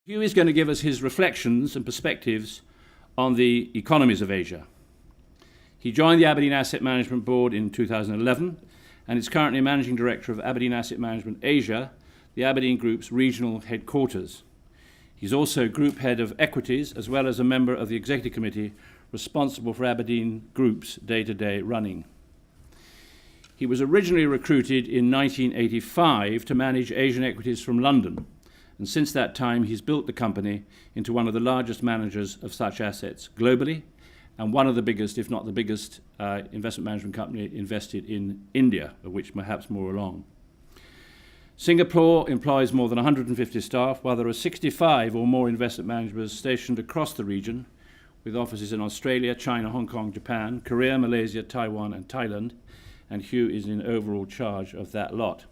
Hugh is going to give us his reflections and perspectives on the economies of Asia. He joined the Aberdeen Asset Management Board in 2011 and is currently Managing Director of Aberdeen Asset Management Asia, the Aberdeen Group's regional headquarters. He's also Group Head of Equities, as well as a member of the Executive Committee responsible for Aberdeen Group's day-to-day running. He was originally recruited in 1985 to manage Asian equities from London, and since that time he's built the company into one of the largest managers of such assets globally, and one of the biggest, if not the biggest, investment management company invested in India, of which perhaps more along. Singapore employs more than 150 staff, while there are 65 or more investment managers stationed across the region, with offices in Australia, China, Hong Kong, Japan, Korea, Malaysia, Taiwan, and Thailand, and Hugh is in overall charge of that lot.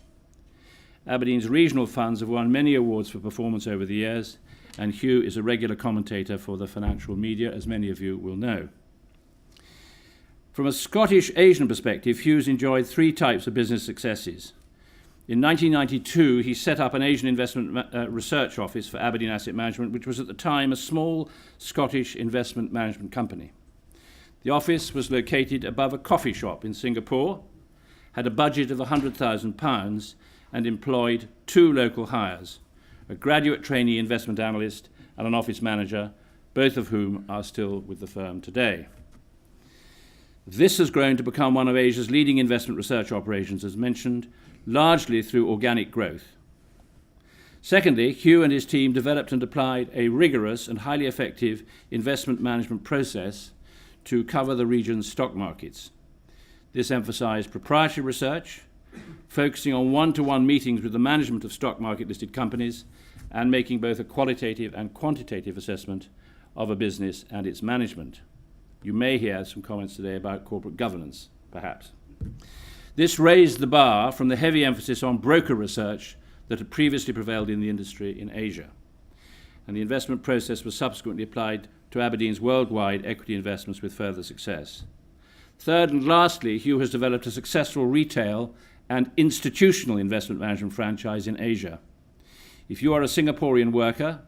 Aberdeen's regional funds have won many awards for performance over the years, and Hugh is a regular commentator for the financial media, as many of you will know. From a Scottish Asian perspective, Hugh's enjoyed three types of business successes. In 1992, he set up an Asian investment research office for Aberdeen Asset Management, which was at the time a small Scottish investment management company. The office was located above a coffee shop in Singapore, had a budget of £100,000, and employed two local hires, a graduate trainee investment analyst and an office manager, both of whom are still with the firm today. This has grown to become one of Asia's leading investment research operations, as mentioned, largely through organic growth. Secondly, Hugh and his team developed and applied a rigorous and highly effective investment management process to cover the region's stock markets. This emphasized proprietary research, focusing on one-to-one meetings with the management of stock market-listed companies, and making both a qualitative and quantitative assessment of a business and its management. You may hear some comments today about corporate governance, perhaps. This raised the bar from the heavy emphasis on broker research that had previously prevailed in the industry in Asia. And the investment process was subsequently applied to Aberdeen's worldwide equity investments with further success. Third and lastly, Hugh has developed a successful retail and institutional investment management franchise in Asia. If you are a Singaporean worker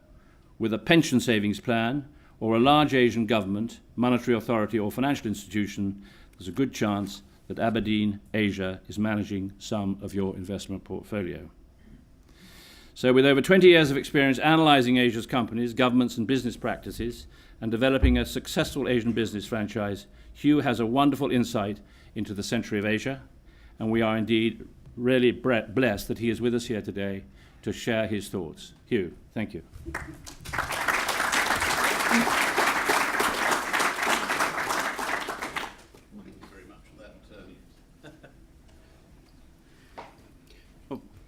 with a pension savings plan or a large Asian government, monetary authority or financial institution, there's a good chance that Aberdeen Asia is managing some of your investment portfolio. So with over 20 years of experience analysing Asia's companies, governments and business practices and developing a successful Asian business franchise, Hugh has a wonderful insight into the century of Asia, and we are indeed really blessed that he is with us here today to share his thoughts. Hugh, thank you.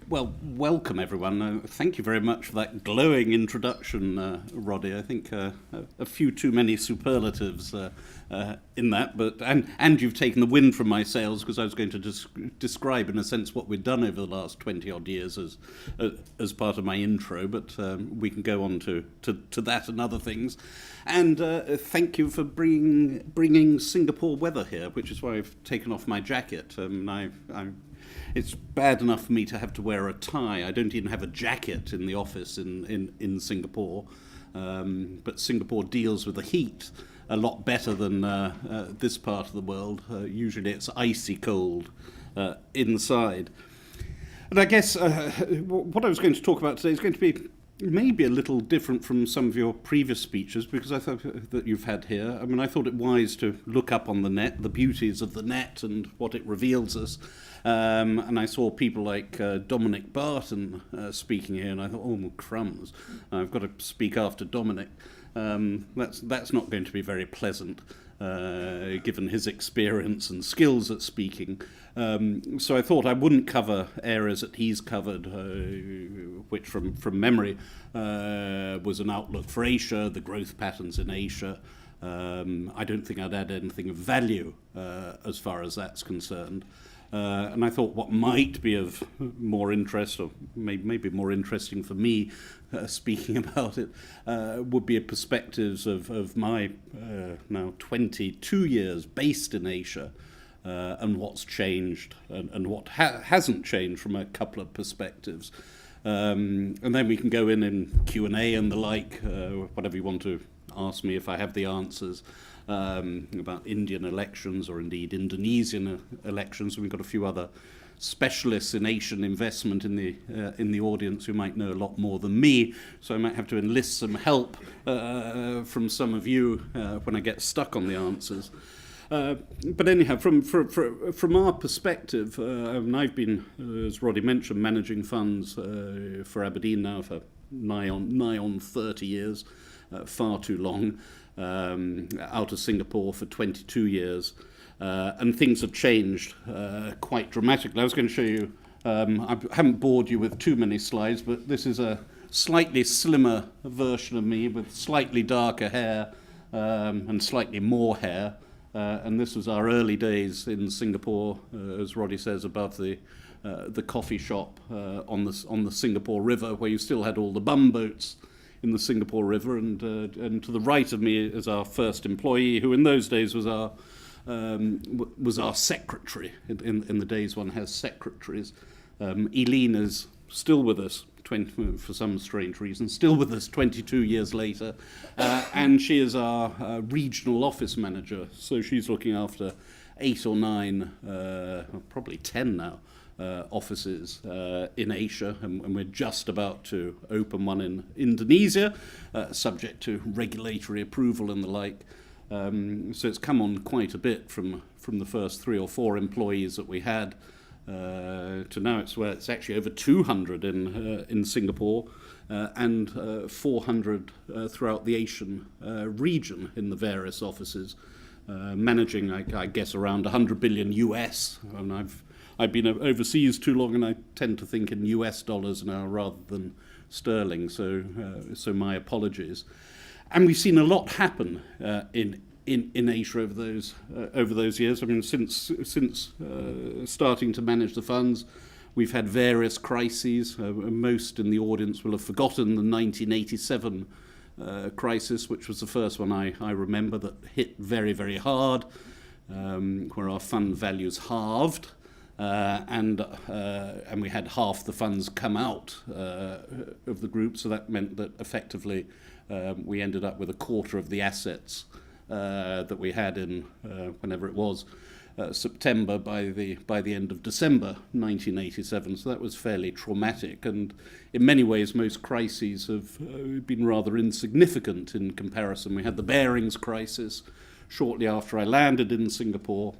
Well, welcome everyone. Thank you very much for that glowing introduction, Roddy. I think a few too many superlatives in that, and you've taken the wind from my sails, because I was going to describe in a sense what we've done over the last 20 odd years as part of my intro, but we can go on to that and other things. And thank you for bringing Singapore weather here, which is why I've taken off my jacket. It's bad enough for me to have to wear a tie. I don't even have a jacket in the office in Singapore. But Singapore deals with the heat a lot better than this part of the world. Usually it's icy cold inside. And I guess what I was going to talk about today is going to be maybe a little different from some of your previous speeches, because I thought that you've had here. I mean, I thought it wise to look up on the net, the beauties of the net and what it reveals us. And I saw people like Dominic Barton speaking here, and I thought, oh, crumbs, I've got to speak after Dominic. That's not going to be very pleasant, given his experience and skills at speaking. So I thought I wouldn't cover areas that he's covered, which from memory was an outlook for Asia, the growth patterns in Asia. I don't think I'd add anything of value as far as that's concerned. And I thought what might be of more interest, or maybe more interesting for me speaking about it, would be perspectives of my now 22 years based in Asia, and what's changed and what hasn't changed from a couple of perspectives. And then we can go in Q&A and the like, whatever you want to ask me if I have the answers, about Indian elections or indeed Indonesian elections. We've got a few other specialists in Asian investment in the audience who might know a lot more than me, so I might have to enlist some help from some of you when I get stuck on the answers. But anyhow, from our perspective, I've been, as Roddy mentioned, managing funds for Aberdeen now for nigh on 30 years, far too long, out of Singapore for 22 years. And things have changed quite dramatically. I was going to show you, I haven't bored you with too many slides, but this is a slightly slimmer version of me with slightly darker hair and slightly more hair. And this was our early days in Singapore, as Roddy says, above the coffee shop on the Singapore River, where you still had all the bumboats in the Singapore River. And to the right of me is our first employee, who in those days was our secretary. In the days one has secretaries. Eileen is still with us, for some strange reason, still with us 22 years later, and she is our regional office manager, so she's looking after 8 or 9, probably 10 now, offices in Asia, and we're just about to open one in Indonesia, subject to regulatory approval and the like. So it's come on quite a bit from the first 3 or 4 employees that we had to now it's actually over 200 in Singapore and 400 throughout the Asian region in the various offices, managing I guess around 100 billion US. And I've been overseas too long, and I tend to think in US dollars now rather than sterling. So my apologies. And we've seen a lot happen in Asia over those years. I mean, since starting to manage the funds, we've had various crises. Most in the audience will have forgotten the 1987 crisis, which was the first one I remember that hit very, very hard, where our fund values halved. And we had half the funds come out of the group, so that meant that effectively we ended up with a quarter of the assets that we had in whenever it was September by the end of December 1987. So that was fairly traumatic, and in many ways most crises have been rather insignificant in comparison. We had the Bearings crisis shortly after I landed in Singapore.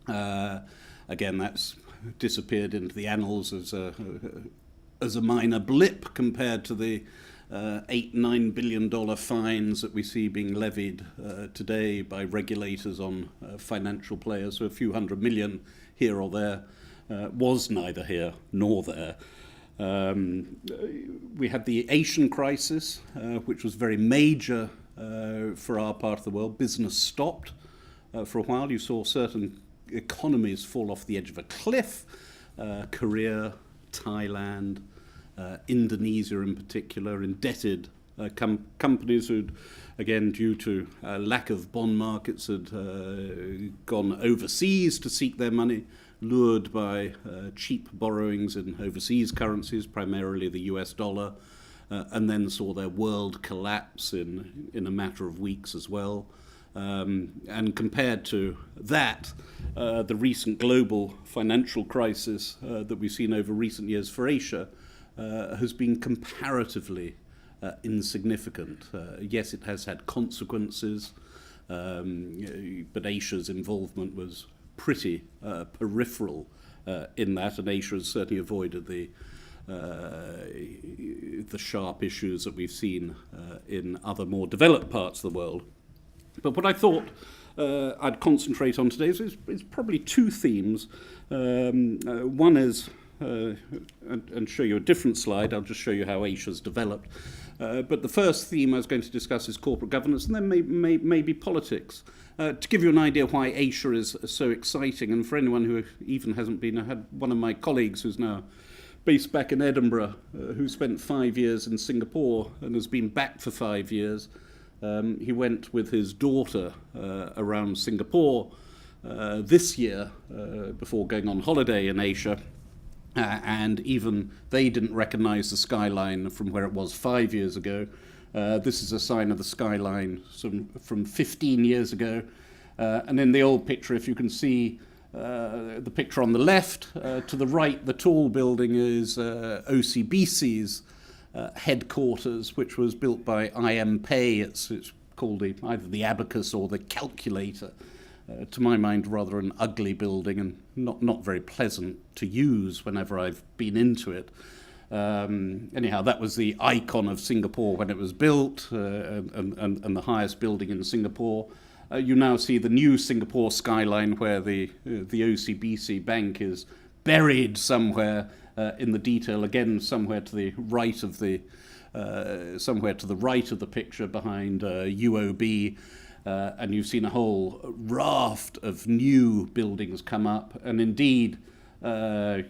Again, that's disappeared into the annals as a minor blip compared to the $8-9 billion fines that we see being levied today by regulators on financial players. So a few hundred million here or there was neither here nor there. We had the Asian crisis, which was very major for our part of the world. Business stopped for a while. You saw certain economies fall off the edge of a cliff. Korea, Thailand, Indonesia in particular, indebted companies who'd, again, due to lack of bond markets, had gone overseas to seek their money, lured by cheap borrowings in overseas currencies, primarily the US dollar, and then saw their world collapse in a matter of weeks as well. And compared to that, the recent global financial crisis that we've seen over recent years for Asia has been comparatively insignificant. Yes, it has had consequences, but Asia's involvement was pretty peripheral in that, and Asia has certainly avoided the sharp issues that we've seen in other more developed parts of the world. But what I thought I'd concentrate on today is probably 2 themes. One is, and show you a different slide, I'll just show you how Asia's developed. But the first theme I was going to discuss is corporate governance, and then maybe politics. To give you an idea why Asia is so exciting, and for anyone who even hasn't been, I had one of my colleagues who's now based back in Edinburgh, who spent 5 years in Singapore and has been back for 5 years. He went with his daughter around Singapore this year before going on holiday in Asia. and even they didn't recognize the skyline from where it was 5 years ago. This is a sign of the skyline from 15 years ago. And in the old picture, if you can see the picture on the left, to the right, the tall building is OCBC's headquarters, which was built by IM Pei. It's called either the abacus or the calculator. To my mind, rather an ugly building and not very pleasant to use whenever I've been into it. Anyhow, that was the icon of Singapore when it was built, and the highest building in Singapore. You now see the new Singapore skyline, where the OCBC Bank is buried somewhere in the detail. Again, somewhere to the right of the picture behind UOB. And you've seen a whole raft of new buildings come up, and indeed, to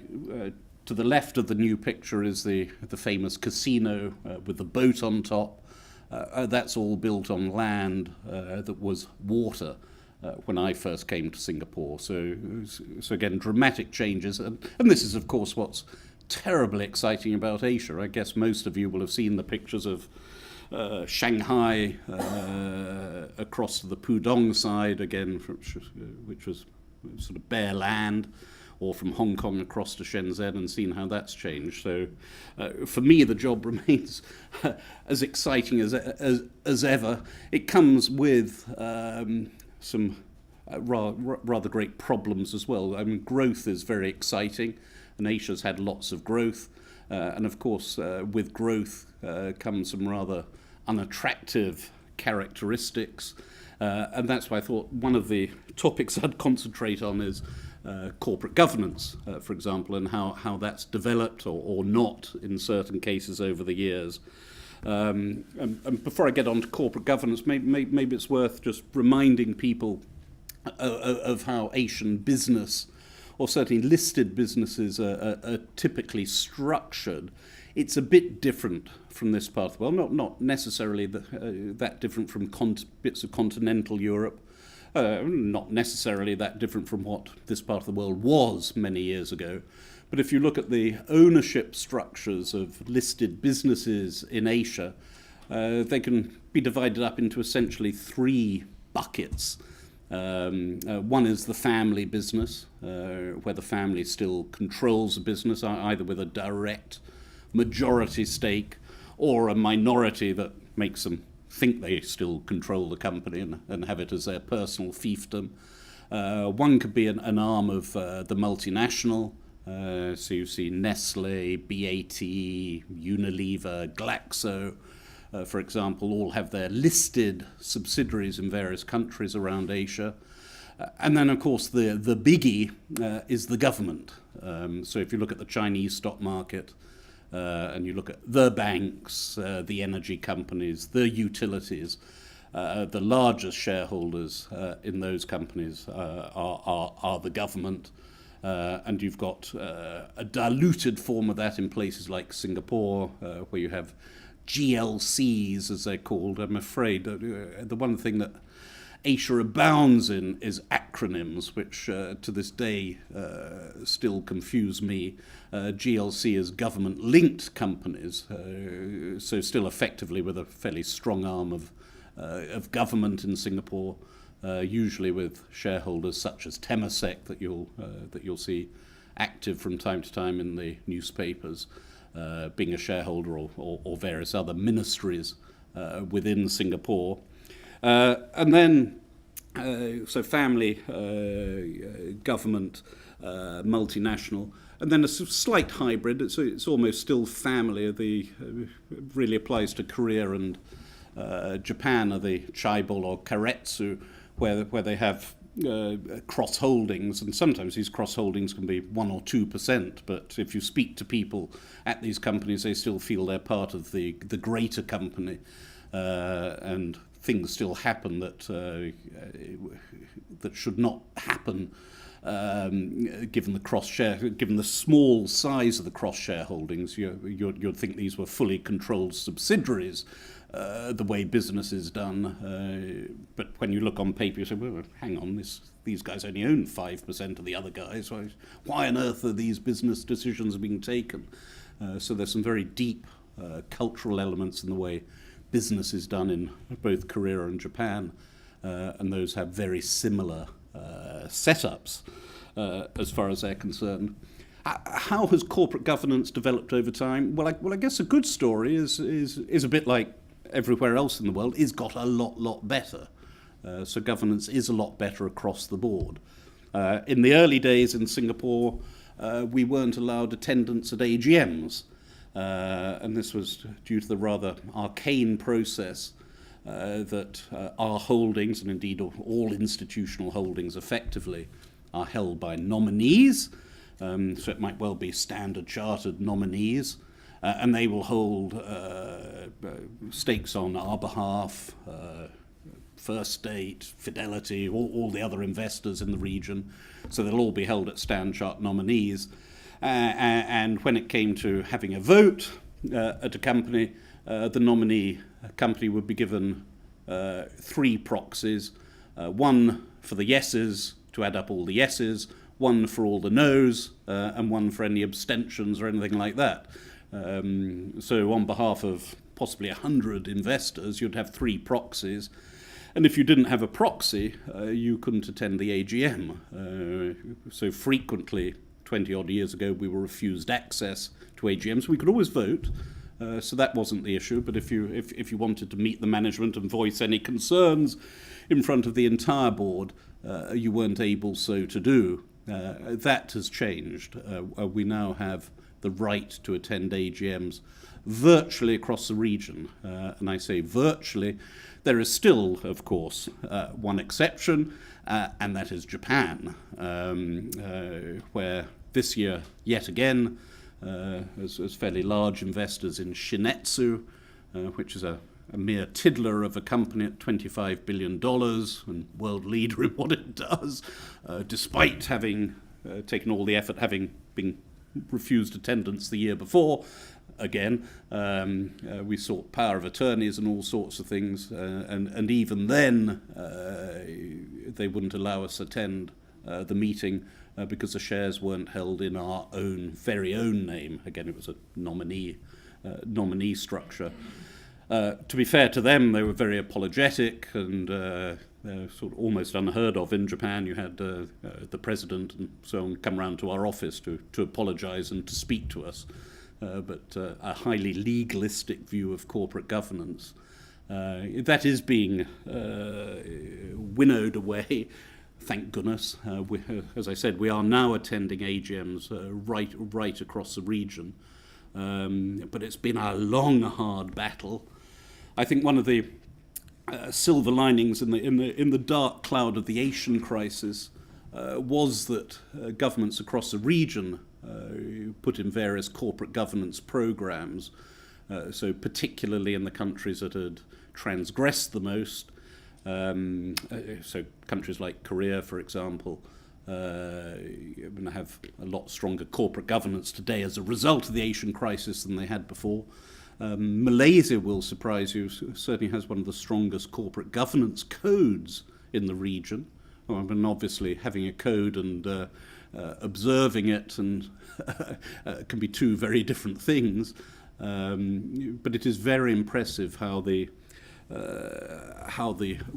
the left of the new picture is the famous casino with the boat on top. That's all built on land that was water when I first came to Singapore. So again, dramatic changes, and this is, of course, what's terribly exciting about Asia. I guess most of you will have seen the pictures of Shanghai across to the Pudong side, again, which was sort of bare land, or from Hong Kong across to Shenzhen, and seen how that's changed. So for me, the job remains as exciting as ever. It comes with some rather great problems as well. I mean, growth is very exciting, and Asia's had lots of growth. And of course, with growth comes some rather unattractive characteristics. And that's why I thought one of the topics I'd concentrate on is corporate governance, for example, and how that's developed or not in certain cases over the years. And before I get on to corporate governance, maybe it's worth just reminding people of how Asian business, or certainly listed businesses, are typically structured. It's a bit different from this part of the world, not necessarily that different from bits of continental Europe, not necessarily that different from what this part of the world was many years ago. But if you look at the ownership structures of listed businesses in Asia, they can be divided up into essentially three buckets. One is the family business, where the family still controls the business, either with a direct majority stake or a minority that makes them think they still control the company and have it as their personal fiefdom. One could be an arm of the multinational. So you see Nestle, BAT, Unilever, Glaxo, for example, all have their listed subsidiaries in various countries around Asia. And then, of course, the biggie is the government. So if you look at the Chinese stock market, and you look at the banks, the energy companies, the utilities, the largest shareholders in those companies are the government. And you've got a diluted form of that in places like Singapore, where you have GLCs, as they're called. I'm afraid the one thing that Asia abounds in is acronyms, which to this day still confuse me. GLC is government-linked companies, so still effectively with a fairly strong arm of government in Singapore, usually with shareholders such as Temasek that you'll see active from time to time in the newspapers, being a shareholder, or various other ministries within Singapore. And then, so family, government, multinational, and then a slight hybrid. It's almost still family. Really applies to Korea and Japan, are the chaebol or karetsu, where they have cross holdings, and sometimes these cross holdings can be 1 or 2%. But if you speak to people at these companies, they still feel they're part of the greater company, and things still happen that should not happen, given the small size of the cross shareholdings. You'd think these were fully controlled subsidiaries, the way business is done. But when you look on paper, you say, well, hang on, these guys only own 5% of the other guys. Why on earth are these business decisions being taken? So there's some very deep cultural elements in the way business is done in both Korea and Japan, and those have very similar setups as far as they're concerned. How has corporate governance developed over time? Well, I guess a good story is a bit like everywhere else in the world, is got a lot better. So governance is a lot better across the board. In the early days in Singapore, we weren't allowed attendance at AGMs, and this was due to the rather arcane process that our holdings, and indeed all institutional holdings effectively, are held by nominees. So it might well be Standard Chartered nominees, and they will hold stakes on our behalf, First State, Fidelity, all the other investors in the region. So they'll all be held at Standard Chartered nominees. And when it came to having a vote at a company, the nominee company would be given 3 proxies, one for the yeses to add up all the yeses, one for all the noes, and one for any abstentions or anything like that. So on behalf of possibly 100 investors, you'd have 3 proxies. And if you didn't have a proxy, you couldn't attend the AGM. So frequently, 20-odd years ago, we were refused access to AGMs. We could always vote, so that wasn't the issue. But if you wanted to meet the management and voice any concerns in front of the entire board, you weren't able so to do. That has changed. We now have the right to attend AGMs virtually across the region. And I say virtually. There is still, of course, one exception, and that is Japan, where this year, yet again, as fairly large investors in Shinetsu, which is a mere tiddler of a company at $25 billion and world leader in what it does, despite having taken all the effort, having been refused attendance the year before. Again, we sought power of attorneys and all sorts of things, and even then they wouldn't allow us attend the meeting because the shares weren't held in our very own name. Again, it was a nominee structure. To be fair to them, they were very apologetic and sort of almost unheard of in Japan. You had the president and so on come round to our office to apologise and to speak to us. But a highly legalistic view of corporate governance. That is being winnowed away, thank goodness. As I said, we are now attending AGMs right across the region. But it's been a long, hard battle. I think one of the silver linings in the dark cloud of the Asian crisis was that governments across the region put in various corporate governance programs, so particularly in the countries that had transgressed the most, so countries like Korea, for example, have a lot stronger corporate governance today as a result of the Asian crisis than they had before. Malaysia will surprise you, certainly has one of the strongest corporate governance codes in the region. I mean, obviously having a code and observing it and can be 2 very different things, but it is very impressive how the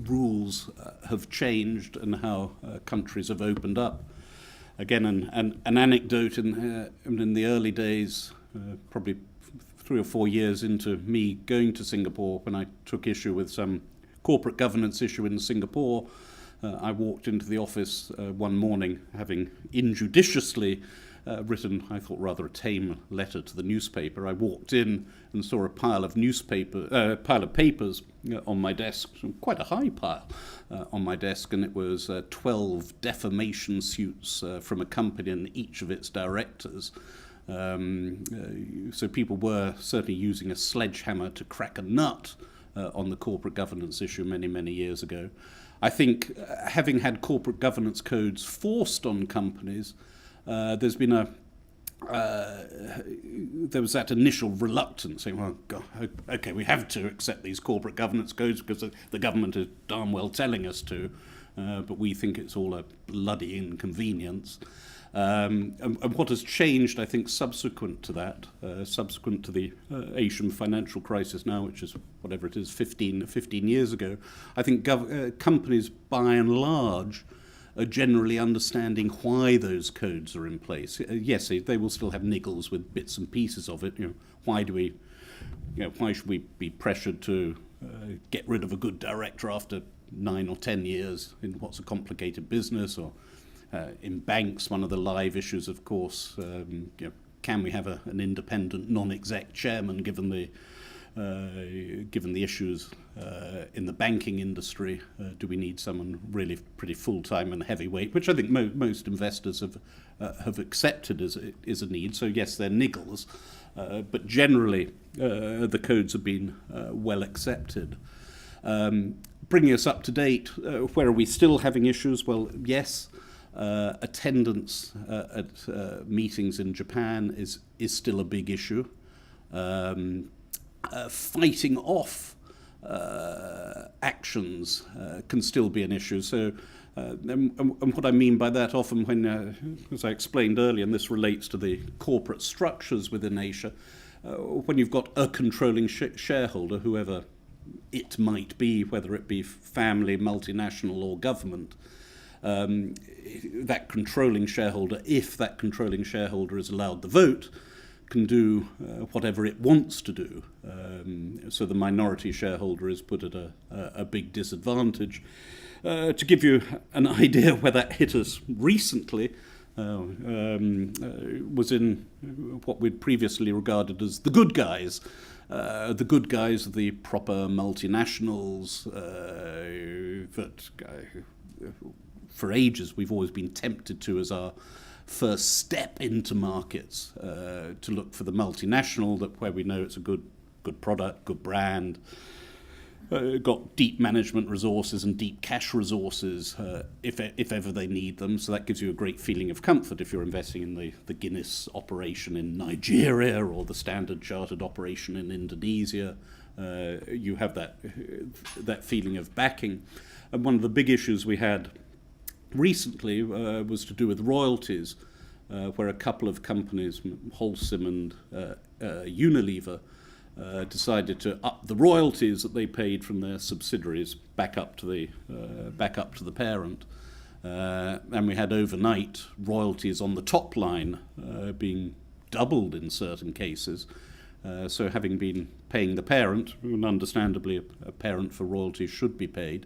rules have changed and how countries have opened up. Again, an anecdote in the early days, probably 3 or 4 years into me going to Singapore, when I took issue with some corporate governance issue in Singapore, I walked into the office one morning, having injudiciously written, I thought, rather a tame letter to the newspaper. I walked in and saw a pile of papers on my desk, quite a high pile on my desk, and it was 12 defamation suits from a company and each of its directors. So people were certainly using a sledgehammer to crack a nut on the corporate governance issue many years ago. I think having had corporate governance codes forced on companies, there's been there was that initial reluctance, saying, well, God, okay, we have to accept these corporate governance codes because the government is darn well telling us to, but we think it's all a bloody inconvenience. And what has changed, I think, subsequent to that, subsequent to the Asian financial crisis now, which is whatever it is, 15 years ago, I think companies, by and large, are generally understanding why those codes are in place. Yes, they will still have niggles with bits and pieces of it. Why should we be pressured to get rid of a good director after 9 or 10 years in what's a complicated business? Or in banks, one of the live issues, of course, can we have an independent non-exec chairman given the issues in the banking industry? Do we need someone really pretty full-time and heavyweight, which I think most investors have accepted as a need. So yes, they're niggles, but generally the codes have been well accepted. Bringing us up to date, where are we still having issues? Well, yes, attendance at meetings in Japan is still a big issue. Fighting off actions can still be an issue. So, and what I mean by that, often when, as I explained earlier, and this relates to the corporate structures within Asia, when you've got a controlling shareholder, whoever it might be, whether it be family, multinational or government, that controlling shareholder, if that controlling shareholder is allowed the vote, can do whatever it wants to do. So the minority shareholder is put at a big disadvantage. To give you an idea where that hit us recently, was in what we'd previously regarded as the good guys. The good guys are the proper multinationals that for ages we've always been tempted to as our first step into markets, to look for the multinational, that where we know it's a good product, good brand, got deep management resources and deep cash resources if ever they need them. So that gives you a great feeling of comfort if you're investing in the Guinness operation in Nigeria or the Standard Chartered operation in Indonesia. You have that feeling of backing. And one of the big issues we had recently was to do with royalties, where a couple of companies, Holcim and Unilever, decided to up the royalties that they paid from their subsidiaries back up to the parent, and we had overnight royalties on the top line being doubled in certain cases. So having been paying the parent, and understandably a parent for royalties should be paid,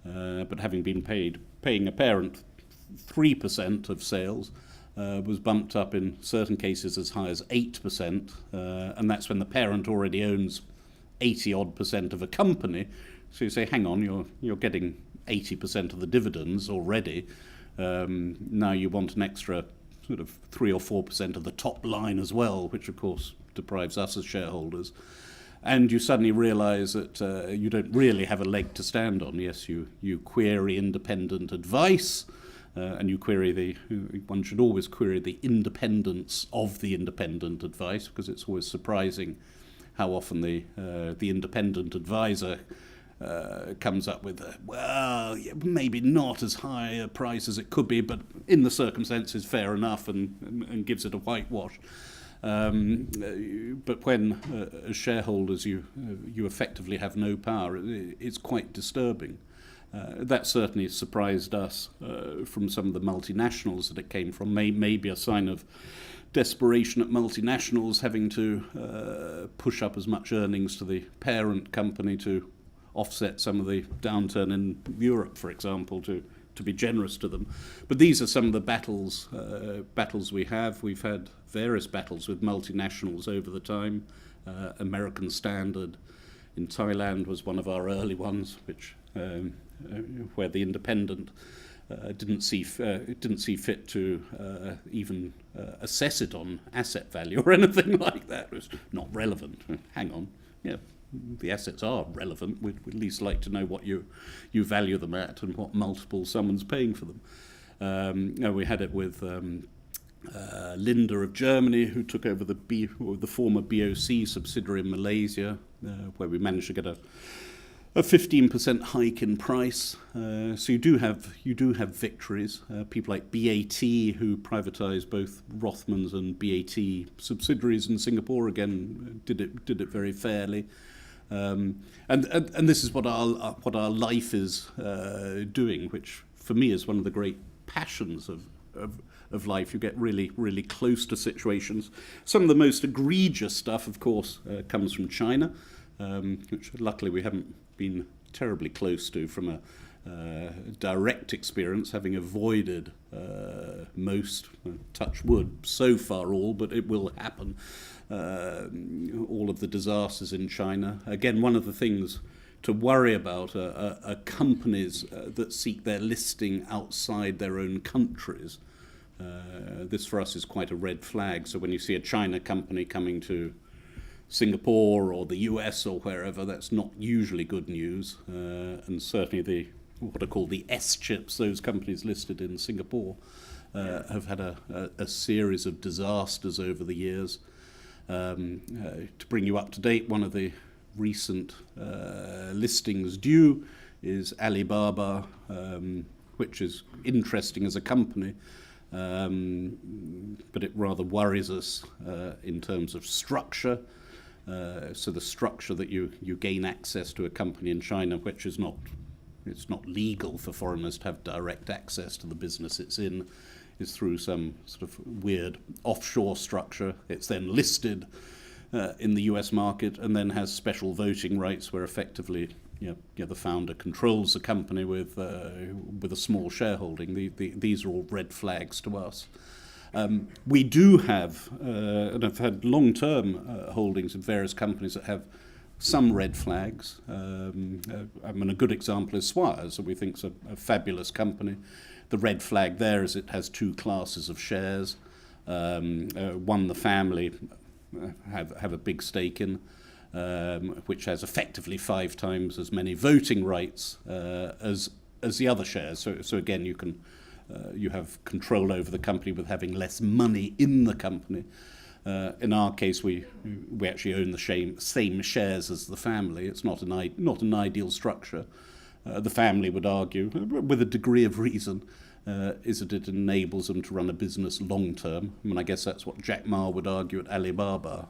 but having been paying a parent 3% of sales, was bumped up in certain cases as high as 8%, and that's when the parent already owns 80-odd% of a company. So you say, hang on, you're getting 80% of the dividends already. Now you want an extra sort of 3 or 4% of the top line as well, which of course deprives us as shareholders. And you suddenly realise that you don't really have a leg to stand on. Yes, you query independent advice, and you query one should always query the independence of the independent advice, because it's always surprising how often the independent advisor comes up with, maybe not as high a price as it could be, but in the circumstances fair enough, and gives it a whitewash. But when, as shareholders, you effectively have no power, it's quite disturbing. That certainly surprised us from some of the multinationals that it came from. Maybe a sign of desperation at multinationals having to push up as much earnings to the parent company to offset some of the downturn in Europe, for example, to be generous to them. But these are some of the battles we have. We've had various battles with multinationals over the time. American Standard in Thailand was one of our early ones, which where the independent didn't see fit to even assess it on asset value or anything like that. It was not relevant. Hang on, yeah. The assets are relevant. We'd at least like to know what you value them at and what multiple someone's paying for them. We had it with Linda of Germany, who took over the former BOC subsidiary in Malaysia, where we managed to get a 15% hike in price. So you do have victories. People like BAT, who privatised both Rothmans and BAT subsidiaries in Singapore, again did it very fairly. And this is what our life is doing, which for me is one of the great passions of life. You get really, really close to situations. Some of the most egregious stuff, of course, comes from China, which luckily we haven't been terribly close to from a direct experience, having avoided most, touch wood, so far all, but it will happen, all of the disasters in China. Again, one of the things to worry about are companies that seek their listing outside their own countries. This for us is quite a red flag. So when you see a China company coming to Singapore or the US or wherever, that's not usually good news. And certainly what are called the S-chips, those companies listed in Singapore, have had a series of disasters over the years. To bring you up to date, one of the recent listings due is Alibaba, which is interesting as a company, but it rather worries us in terms of structure. So the structure that you gain access to a company in China, which is it's not legal for foreigners to have direct access to the business it's in, is through some sort of weird offshore structure. It's then listed in the US market and then has special voting rights where effectively the founder controls the company with a small shareholding. These are all red flags to us. We do have, and I've had long-term holdings in various companies that have some red flags. A good example is Swires, that we think is a fabulous company. The red flag there is it has two classes of shares. One the family have a big stake in, which has effectively 5 times as many voting rights as the other shares. So again, you have control over the company with having less money in the company. In our case, we actually own the same shares as the family. It's not an ideal structure. The family would argue, with a degree of reason, is that it enables them to run a business long term. I mean, I guess that's what Jack Ma would argue at Alibaba.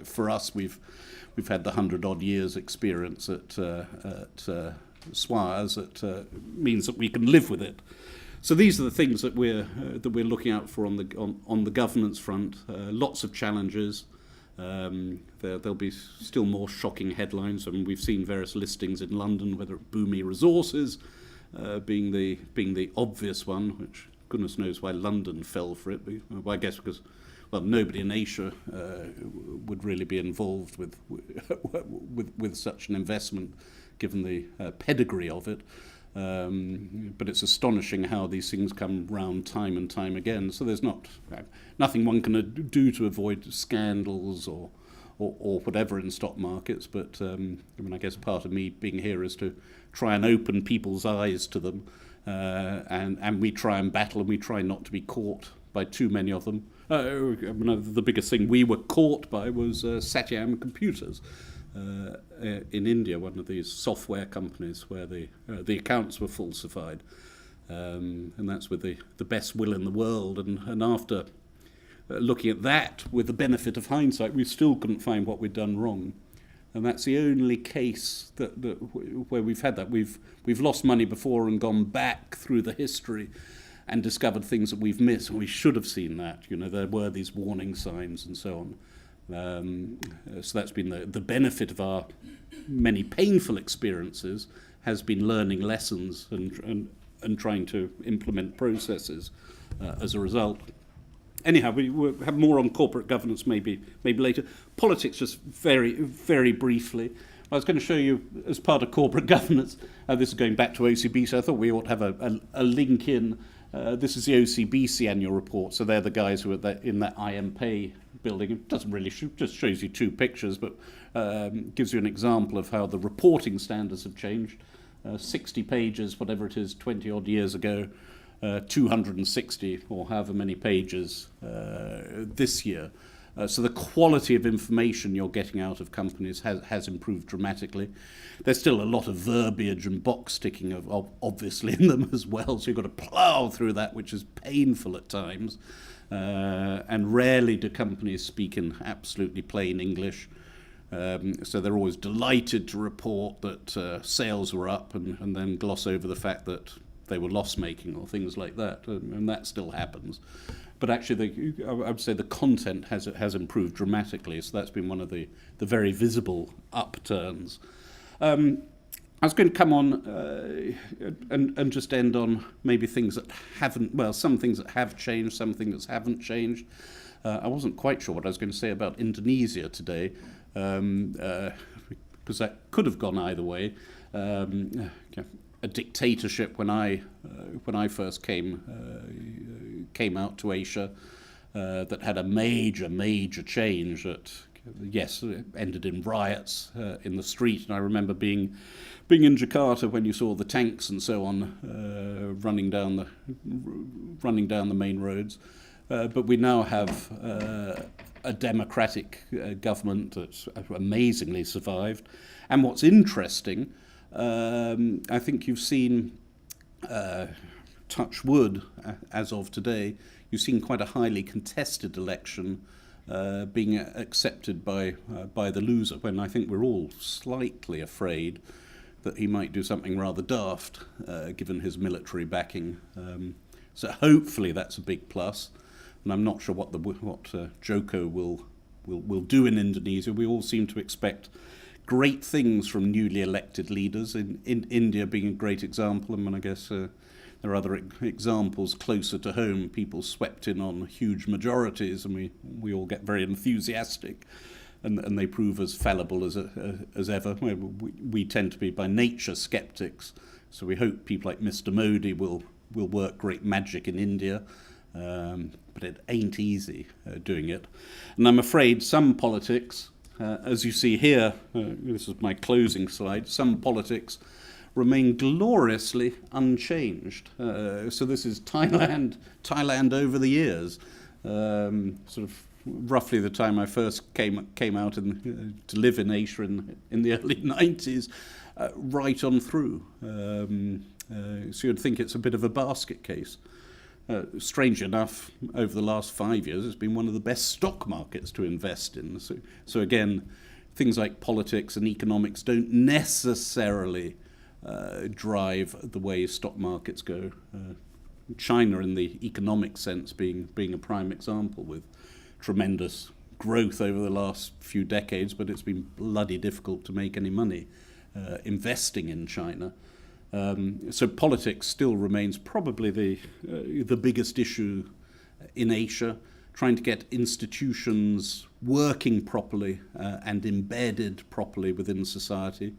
For us, we've had the 100-odd years experience at Swires that means that we can live with it. So these are the things that we're looking out for on the governance front. Lots of challenges. There'll be still more shocking headlines. I mean, we've seen various listings in London, whether it Boomi Resources being the obvious one, which goodness knows why London fell for it. Well, I guess because nobody in Asia would really be involved with such an investment, given the pedigree of it. But it's astonishing how these things come round time and time again. So there's nothing one can do to avoid scandals or whatever in stock markets. But I guess part of me being here is to try and open people's eyes to them, and we try and battle, and we try not to be caught by too many of them. The biggest thing we were caught by was Satyam Computers. In India, one of these software companies where the accounts were falsified, and that's with the best will in the world. And after looking at that with the benefit of hindsight, we still couldn't find what we'd done wrong. And that's the only case where we've had that. We've lost money before and gone back through the history and discovered things that we've missed, and we should have seen that. There were these warning signs and so on. So that's been the benefit of our many painful experiences, has been learning lessons and trying to implement processes as a result. Anyhow, we will have more on corporate governance maybe later. Politics, just very, very briefly. I was going to show you, as part of corporate governance, this is going back to OCB, so I thought we ought to have a link in. This is the OCBC annual report, so they're the guys who are in that IMP building. It doesn't really just shows you 2 pictures, but gives you an example of how the reporting standards have changed. 60 pages, whatever it is, 20 odd years ago, 260 or however many pages this year. So the quality of information you're getting out of companies has improved dramatically. There's still a lot of verbiage and box ticking obviously in them as well, so you've got to plough through that, which is painful at times. And rarely do companies speak in absolutely plain English. So they're always delighted to report that sales were up and then gloss over the fact that they were loss-making or things like that, and that still happens. But actually, I would say the content has improved dramatically, so that's been one of the very visible upturns. I was going to come on and just end on maybe things that haven't, well, some things that have changed, some things that haven't changed. I wasn't quite sure what I was going to say about Indonesia today, because that could have gone either way. A dictatorship when I first came out to Asia that had a major change that, yes, ended in riots in the street. And I remember being in Jakarta when you saw the tanks and so on running down the main roads. But we now have a democratic government that's amazingly survived. And what's interesting, I think you've seen, touch wood, as of today, you've seen quite a highly contested election being accepted by the loser, when I think we're all slightly afraid that he might do something rather daft, given his military backing. So hopefully that's a big plus, and I'm not sure what Joko will do in Indonesia. We all seem to expect great things from newly elected leaders, in India being a great example. I mean, I guess there are other examples closer to home, people swept in on huge majorities, and we all get very enthusiastic, and they prove as fallible as ever. We tend to be by nature skeptics, so we hope people like Mr. Modi will work great magic in India, but it ain't easy doing it. And I'm afraid some politics, as you see here, this is my closing slide, some politics remain gloriously unchanged. So this is Thailand over the years, sort of roughly the time I first came out to live in Asia in the early 90s, right on through. So you'd think it's a bit of a basket case. Strange enough, over the last 5 years, it's been one of the best stock markets to invest in. So again, things like politics and economics don't necessarily drive the way stock markets go. China, in the economic sense, being a prime example, with tremendous growth over the last few decades, but it's been bloody difficult to make any money investing in China. So politics still remains probably the biggest issue in Asia, trying to get institutions working properly and embedded properly within society.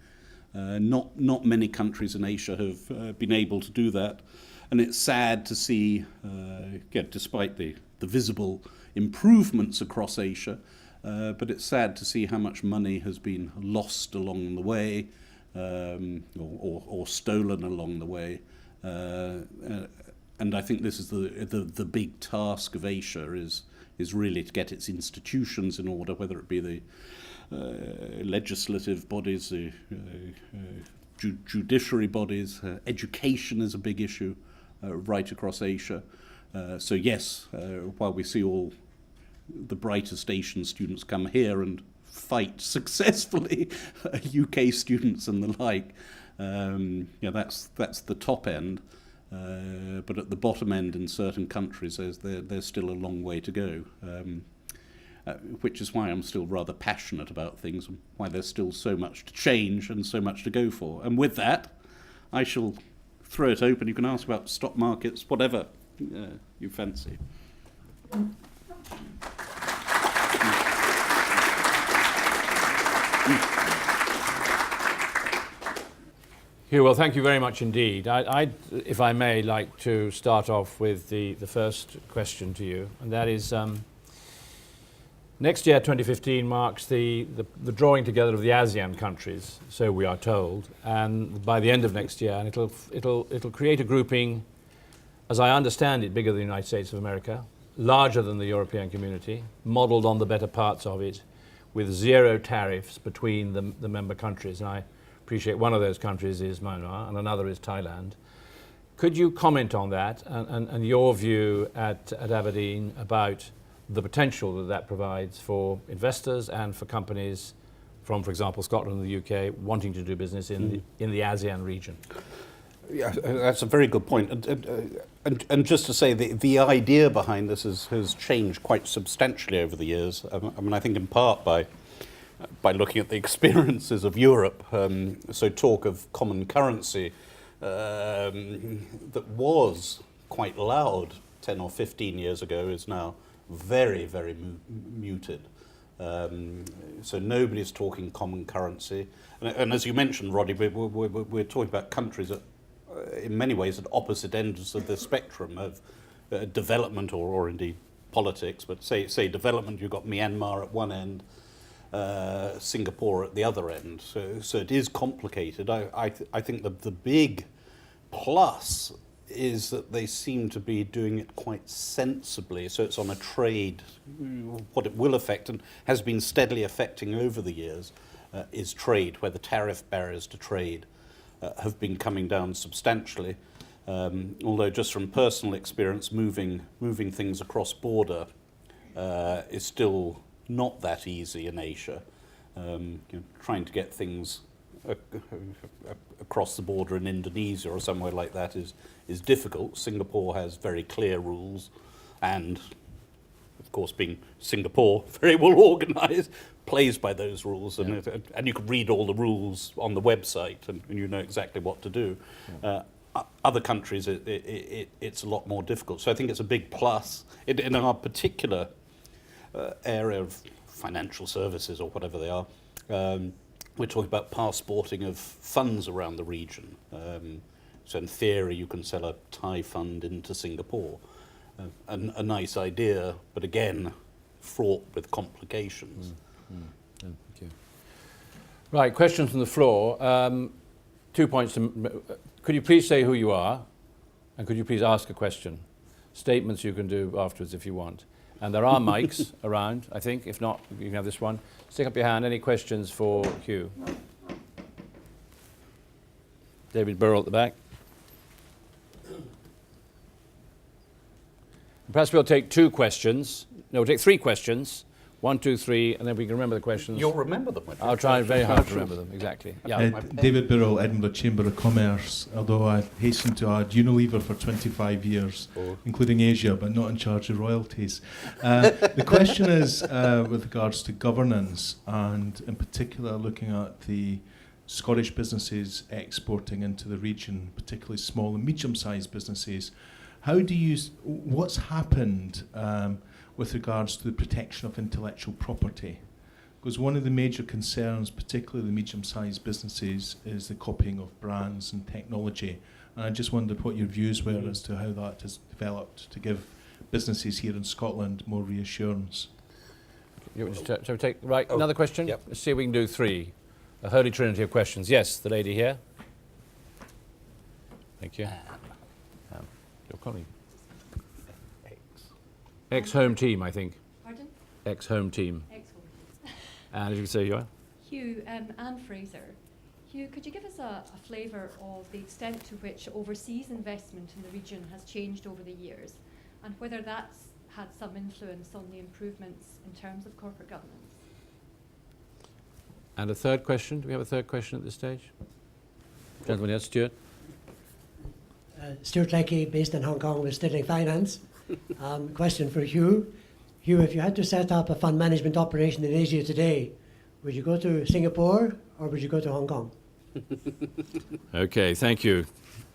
Not many countries in Asia have been able to do that, and it's sad to see, despite the visible improvements across Asia, but it's sad to see how much money has been lost along the way, or stolen along the way, and I think this is the big task of Asia is really to get its institutions in order, whether it be the legislative bodies, the judiciary bodies. Education is a big issue right across Asia. So yes, while we see all the brightest Asian students come here and fight successfully, UK students and the like, that's the top end. But at the bottom end in certain countries, there's still a long way to go. Which is why I'm still rather passionate about things, and why there's still so much to change and so much to go for. And with that, I shall throw it open. You can ask about stock markets, whatever you fancy. Hugh, well, thank you very much indeed. I'd, if I may, like to start off with the first question to you, and that is, next year, 2015, marks the drawing together of the ASEAN countries, so we are told, and by the end of next year, and it'll create a grouping as I understand it, bigger than the United States of America, larger than the European community, modelled on the better parts of it, with zero tariffs between the member countries. And I appreciate one of those countries is Myanmar and another is Thailand. Could you comment on that and your view at Aberdeen about the potential that that provides for investors and for companies from, for example, Scotland and the UK wanting to do business in the ASEAN region? Yeah, that's a very good point. And just to say, the idea behind this has changed quite substantially over the years. I mean, I think in part by looking at the experiences of Europe. So talk of common currency that was quite loud 10 or 15 years ago is now very, very muted. So nobody's talking common currency. And as you mentioned, Roddy, we're talking about countries that, in many ways, at opposite ends of the spectrum of development or indeed politics. But say development, you've got Myanmar at one end, Singapore at the other end. So it is complicated. I think the big plus is that they seem to be doing it quite sensibly. So it's on a trade. What it will affect and has been steadily affecting over the years is trade, where the tariff barriers to trade have been coming down substantially. Although just from personal experience, moving things across border is still not that easy in Asia. Trying to get things across the border in Indonesia or somewhere like that is difficult. Singapore has very clear rules, and of course, being Singapore, very well organised, plays by those rules, and you can read all the rules on the website, and you know exactly what to do. Other countries, it's a lot more difficult. So I think it's a big plus in our particular area of financial services or whatever they are. We're talking about passporting of funds around the region. So in theory, you can sell a Thai fund into Singapore. A nice idea, but again, fraught with complications. Thank you. Right, questions from the floor. 2 points. Could you please say who you are, and could you please ask a question? Statements you can do afterwards if you want. And there are mics around, I think. If not, you can have this one. Stick up your hand. Any questions for Hugh? David Burrell at the back. Perhaps we'll take 2 questions. No, we'll take 3 questions. 1, 2, 3, and then we can remember the questions. You'll remember them. I'll try very hard to remember them, exactly. Yeah. David Burrell, Edinburgh Chamber of Commerce, although I hasten to add Unilever for 25 years, including Asia, but not in charge of royalties. The question is with regards to governance, and in particular looking at the Scottish businesses exporting into the region, particularly small and medium-sized businesses. What's happened with regards to the protection of intellectual property? Because one of the major concerns, particularly the medium-sized businesses, is the copying of brands and technology. And I just wondered what your views were as to how that has developed to give businesses here in Scotland more reassurance. Shall we take another question? Yep. Let's see if we can do 3. A holy trinity of questions. Yes, the lady here. Thank you. Your colleague. Ex-home team, I think. Pardon? Ex-home team. Ex-home team. And as you can say, you are? Hugh, Anne Fraser. Hugh, could you give us a flavour of the extent to which overseas investment in the region has changed over the years, and whether that's had some influence on the improvements in terms of corporate governance? And a third question? Do we have a third question at this stage? Gentleman, yes, Stuart. Stuart Leckie, based in Hong Kong with Stirling Finance. Question for Hugh. Hugh, if you had to set up a fund management operation in Asia today, would you go to Singapore or would you go to Hong Kong? Okay, thank you,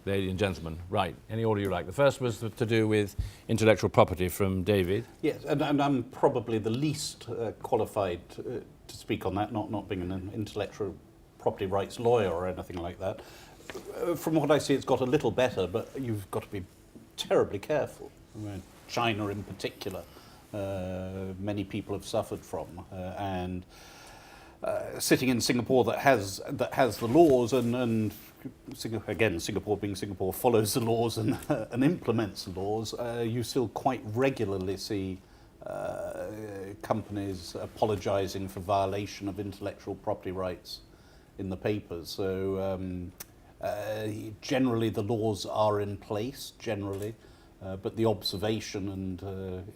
ladies and gentlemen. Right, any order you like. The first was to do with intellectual property from David. Yes, and I'm probably the least qualified to speak on that, not being an intellectual property rights lawyer or anything like that. From what I see, it's got a little better, but you've got to be terribly careful. China in particular, many people have suffered from. And sitting in Singapore that has the laws, and Singapore being Singapore follows the laws and and implements the laws. You still quite regularly see companies apologising for violation of intellectual property rights in the papers. So generally the laws are in place, generally, but the observation and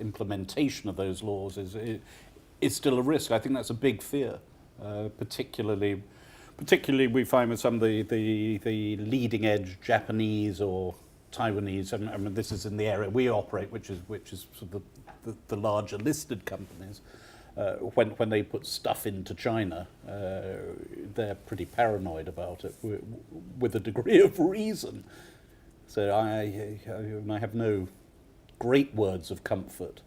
implementation of those laws is still a risk. I think that's a big fear, particularly we find with some of the leading edge Japanese or Taiwanese. I mean, this is in the area we operate, which is sort of the larger listed companies. When they put stuff into China, they're pretty paranoid about it, with a degree of reason. So I have no great words of comfort,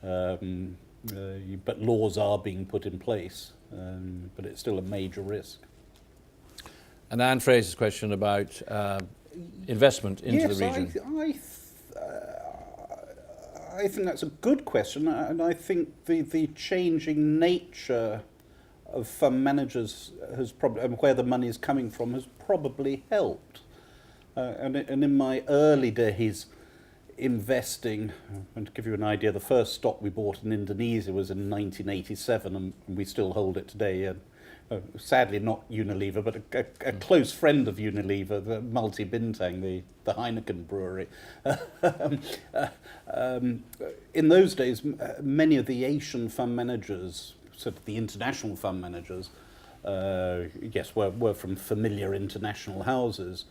but laws are being put in place, but it's still a major risk. And Anne Fraser's question about investment into the region. I think that's a good question, and I think the changing nature of fund managers has probably, and where the money is coming from, has probably helped. And in my early days investing, and to give you an idea, the first stock we bought in Indonesia was in 1987, and we still hold it today. Sadly not Unilever, but a close friend of Unilever, the Multi Bintang, the Heineken brewery. In those days, many of the Asian fund managers, sort of the international fund managers, yes, were from familiar international houses,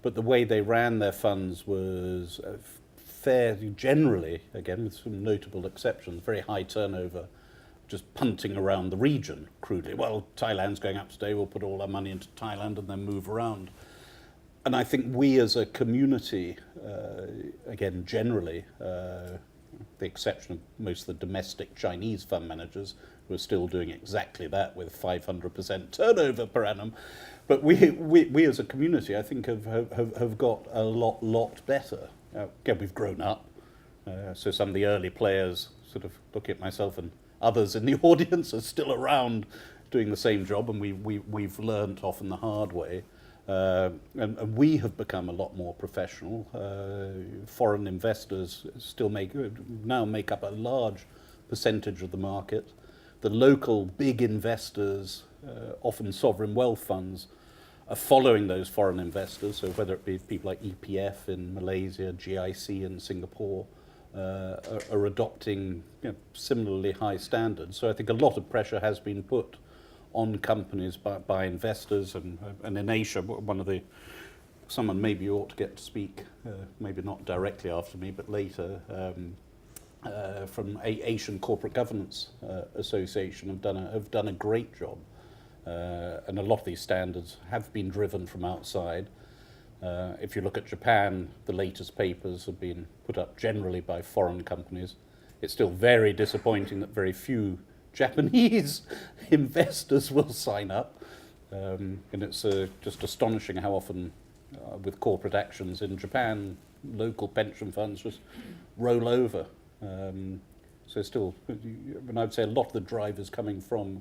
but the way they ran their funds was fairly generally, again with some notable exceptions, very high turnover, just punting around the region, crudely. Well, Thailand's going up today, we'll put all our money into Thailand and then move around. And I think we as a community, again, generally, the exception of most of the domestic Chinese fund managers, who are still doing exactly that with 500% turnover per annum, but we as a community, I think, have got a lot better. Again, we've grown up, so some of the early players, sort of looking at myself and others in the audience, are still around doing the same job, and we've learnt often the hard way. And we have become a lot more professional. Foreign investors still now make up a large percentage of the market. The local big investors, often sovereign wealth funds, are following those foreign investors. So whether it be people like EPF in Malaysia, GIC in Singapore, are adopting similarly high standards. So I think a lot of pressure has been put on companies by investors, and in Asia, someone maybe ought to get to speak, maybe not directly after me, but later, from Asian Corporate Governance Association have done a great job, and a lot of these standards have been driven from outside. If you look at Japan, the latest papers have been put up generally by foreign companies. It's still very disappointing that very few Japanese investors will sign up. And it's just astonishing how often, with corporate actions in Japan, local pension funds just roll over. So still, and I'd say a lot of the drive is coming from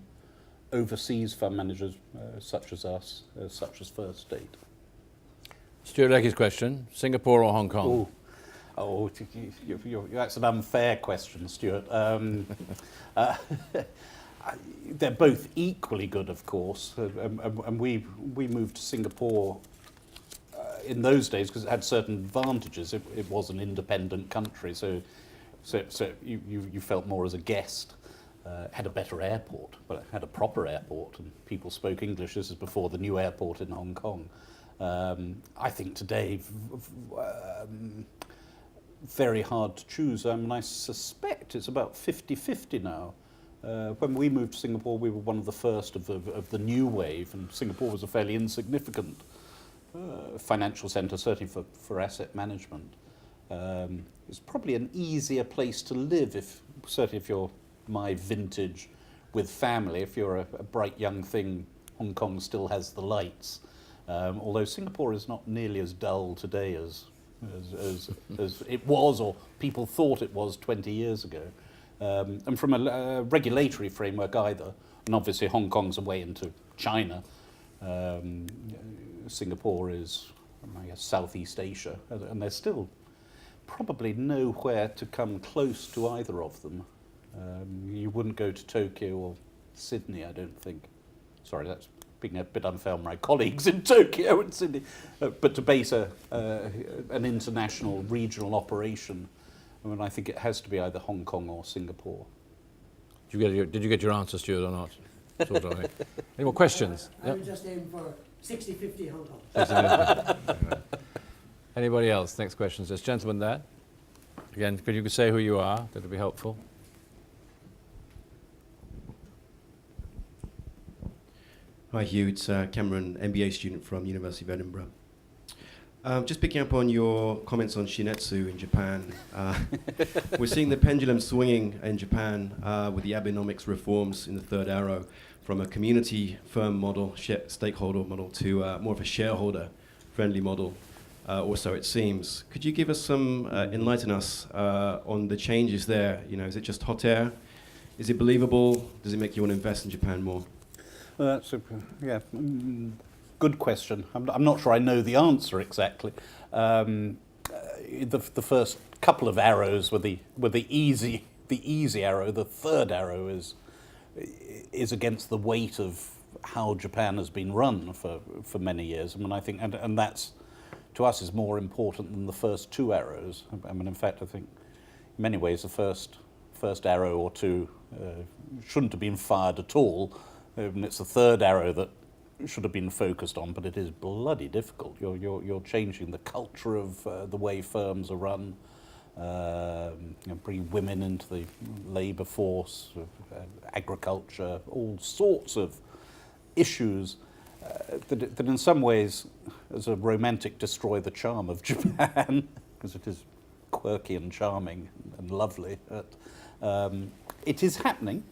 overseas fund managers such as us, such as First State. Stuart Leckie's question, Singapore or Hong Kong? That's an unfair question, Stuart. They're both equally good, of course, and we moved to Singapore in those days because it had certain advantages. It was an independent country, so you felt more as a guest. Had a better airport, but it had a proper airport, and people spoke English. This is before the new airport in Hong Kong. I think today, very hard to choose. I mean, I suspect it's about 50-50 now. When we moved to Singapore, we were one of the first of the new wave, and Singapore was a fairly insignificant financial centre, certainly for asset management. It's probably an easier place to live, certainly if you're my vintage with family. If you're a bright young thing, Hong Kong still has the lights. Although Singapore is not nearly as dull today as it was, or people thought it was 20 years ago. And from a regulatory framework either, and obviously Hong Kong's a way into China. Singapore is, I guess, Southeast Asia, and there's still probably nowhere to come close to either of them. You wouldn't go to Tokyo or Sydney, I don't think. Sorry, that's being a bit unfair on my colleagues in Tokyo and Sydney. But to base an international regional operation, I mean, I think it has to be either Hong Kong or Singapore. Did you get your answer, Stuart, or not? Sort of, I think. Any more questions? I would just aim for 60-50 Hong Kong. Anybody else? Next question is this gentleman there. Again, could you say who you are? That would be helpful. Hi Hugh, it's Cameron, MBA student from University of Edinburgh. Just picking up on your comments on Shinetsu in Japan. We're seeing the pendulum swinging in Japan with the Abenomics reforms in the third arrow from a community firm model, stakeholder model, to more of a shareholder-friendly model, or so it seems. Could you give us some, enlighten us on the changes there? You know, is it just hot air? Is it believable? Does it make you want to invest in Japan more? That's a good question. I'm not sure I know the answer exactly. The first couple of arrows were the easy arrow. The third arrow is against the weight of how Japan has been run for many years. I mean, I think, and that's to us is more important than the first two arrows. I mean, in fact, I think in many ways the first arrow or two shouldn't have been fired at all. And it's the third arrow that should have been focused on, but it is bloody difficult. You're changing the culture of the way firms are run, bringing women into the labour force, agriculture, all sorts of issues that in some ways, as a romantic, destroy the charm of Japan, because it is quirky and charming and lovely. It is happening.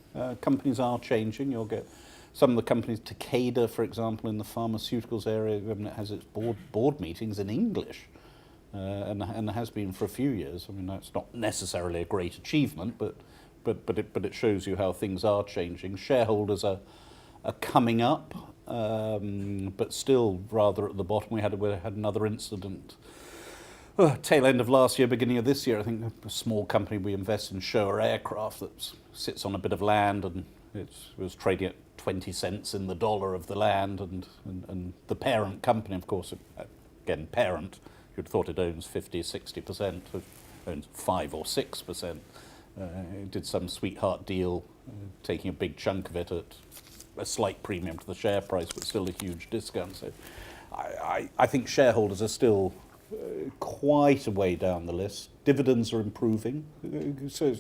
Companies are changing. You'll get some of the companies, Takeda, for example, in the pharmaceuticals area, I mean, it has its board meetings in English, and has been for a few years. I mean, that's not necessarily a great achievement, but it shows you how things are changing. Shareholders are coming up, but still rather at the bottom. We had another incident. Tail end of last year, beginning of this year, I think a small company we invest in, Showa Aircraft, that sits on a bit of land, and it was trading at 20 cents in the dollar of the land, and the parent company, of course, again, parent, you'd thought it owns 50-60%, it owns 5 or 6%. It did some sweetheart deal, taking a big chunk of it at a slight premium to the share price, but still a huge discount. So I think shareholders are still quite a way down the list. Dividends are improving, so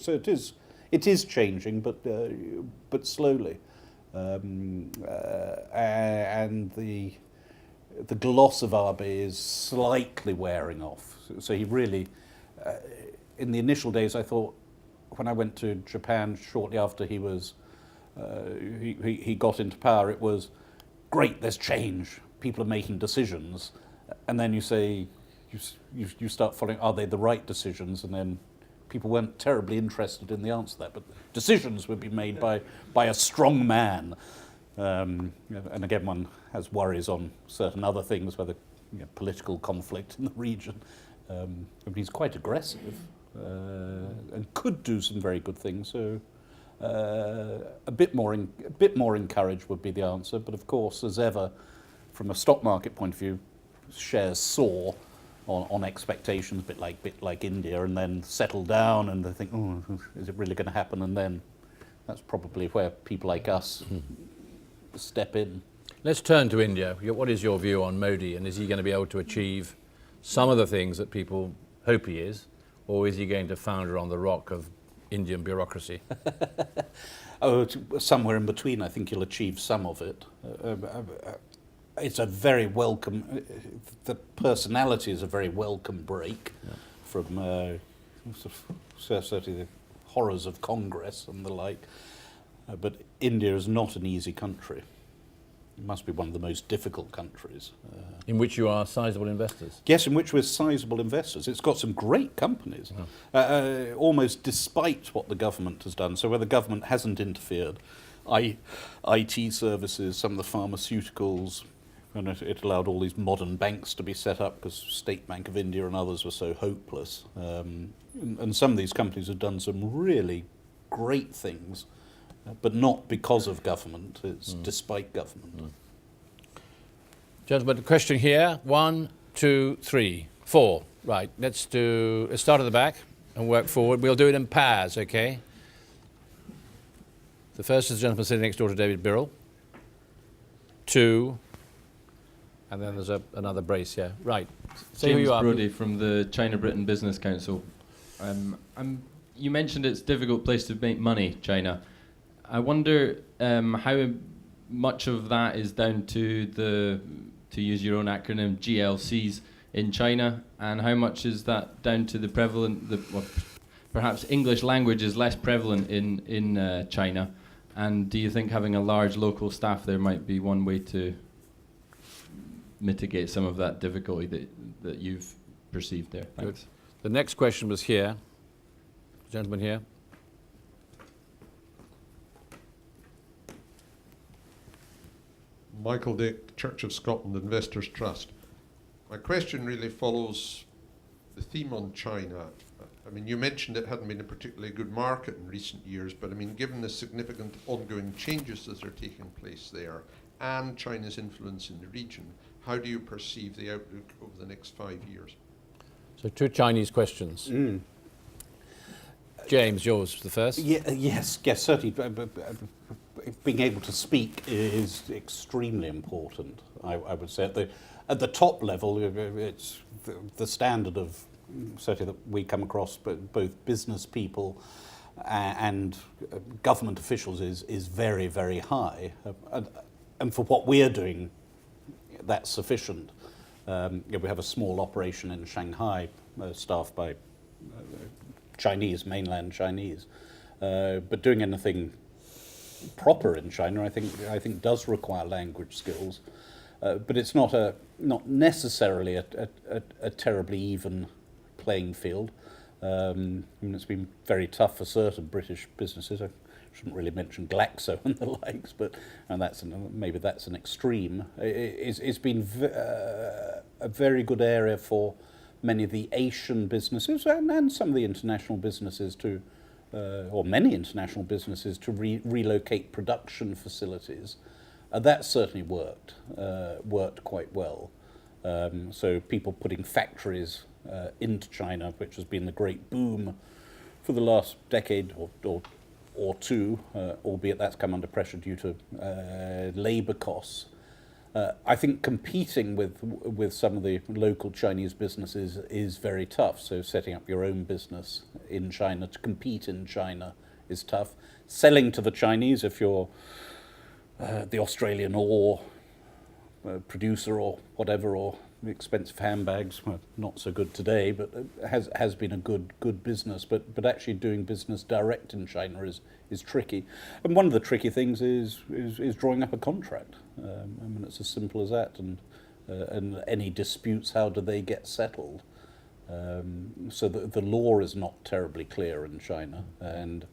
it is changing, but slowly. And the gloss of Abe is slightly wearing off. So he really, in the initial days, I thought, when I went to Japan shortly after he was, he got into power, it was great. There's change. People are making decisions, and then you say, you start following. Are they the right decisions? And then people weren't terribly interested in the answer to that, but decisions would be made by a strong man. And again, one has worries on certain other things, whether political conflict in the region. But he's quite aggressive and could do some very good things. So a bit more encouraged would be the answer. But of course, as ever, from a stock market point of view, shares soar on expectations, bit like India, and then settle down, and they think, oh, is it really going to happen? And then that's probably where people like us step in. Let's turn to India. What is your view on Modi, and is he going to be able to achieve some of the things that people hope he is, or is he going to founder on the rock of Indian bureaucracy? Somewhere in between. I think he'll achieve some of it. It's a very welcome, the personality is a very welcome break from certainly the horrors of Congress and the like. But India is not an easy country. It must be one of the most difficult countries. In which you are sizable investors. Yes, in which we're sizable investors. It's got some great companies, almost despite what the government has done. So where the government hasn't interfered, IT services, some of the pharmaceuticals, and it allowed all these modern banks to be set up because State Bank of India and others were so hopeless. And some of these companies have done some really great things, but not because of government, it's despite government. Gentlemen, a question here. 1, 2, 3, 4. Right, let's start at the back and work forward. We'll do it in pairs, okay? The first is the gentleman sitting next door to David Birrell. 2, and then there's another brace here. Right, say who James you are. Brodie from the China-Britain Business Council. You mentioned it's a difficult place to make money, China. I wonder how much of that is down to to use your own acronym, GLCs in China, and how much is that down to the prevalent, perhaps English language is less prevalent in China, and do you think having a large local staff there might be one way to mitigate some of that difficulty that you've perceived there? Thanks. Good. The next question was here. Gentleman here. Michael Dick, Church of Scotland Investors Trust. My question really follows the theme on China. I mean, you mentioned it hadn't been a particularly good market in recent years, but I mean, given the significant ongoing changes that are taking place there and China's influence in the region, how do you perceive the outlook over the next 5 years? So 2 Chinese questions. James, yours the first. Yes, certainly. Being able to speak is extremely important, I would say. At the top level, it's the standard of, certainly that we come across, both business people and government officials is very, very high. And for what we're doing, that's sufficient. We have a small operation in Shanghai, staffed by Chinese, mainland Chinese. But doing anything proper in China, I think does require language skills, but it's not necessarily a terribly even playing field. I mean, it's been very tough for certain British businesses. I shouldn't really mention Glaxo and the likes, but maybe that's an extreme. It's been a very good area for many of the Asian businesses and some of the international businesses to. Or many international businesses to relocate production facilities. That certainly worked quite well. So people putting factories into China, which has been the great boom for the last decade or two, albeit that's come under pressure due to labour costs. I think competing with some of the local Chinese businesses is very tough. So setting up your own business in China to compete in China is tough. Selling to the Chinese, if you're the Australian ore producer or whatever, or expensive handbags, well, not so good today, but has been a good business. But actually doing business direct in China is tricky. And one of the tricky things is drawing up a contract. I mean, it's as simple as that. And any disputes, how do they get settled? So the law is not terribly clear in China, and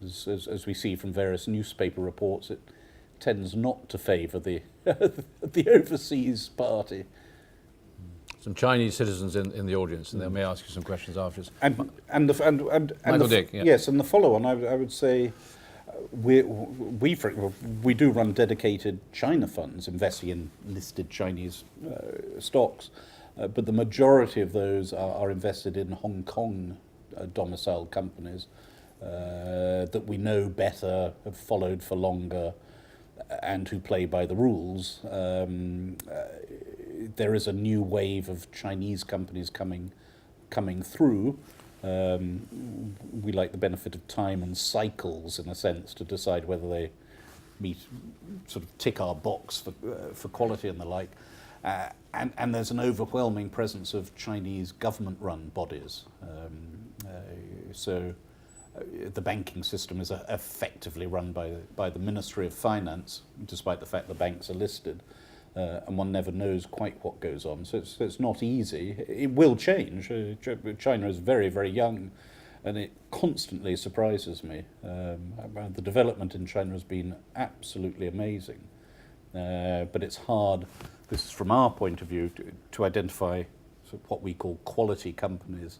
as we see from various newspaper reports, it tends not to favour the the overseas party. Some Chinese citizens in the audience, and they may ask you some questions afterwards. Michael Dick, yeah. Yes, and the follow-on, I would say, we do run dedicated China funds investing in listed Chinese stocks, but the majority of those are invested in Hong Kong domiciled companies that we know better, have followed for longer, and who play by the rules. There is a new wave of Chinese companies coming through. We like the benefit of time and cycles, in a sense, to decide whether they sort of tick our box for quality and the like. And there's an overwhelming presence of Chinese government-run bodies. So the banking system is effectively run by the Ministry of Finance, despite the fact the banks are listed, and one never knows quite what goes on. So it's not easy. It will change. China is very, very young, and it constantly surprises me. The development in China has been absolutely amazing, but it's hard. This is from our point of view to identify sort of what we call quality companies.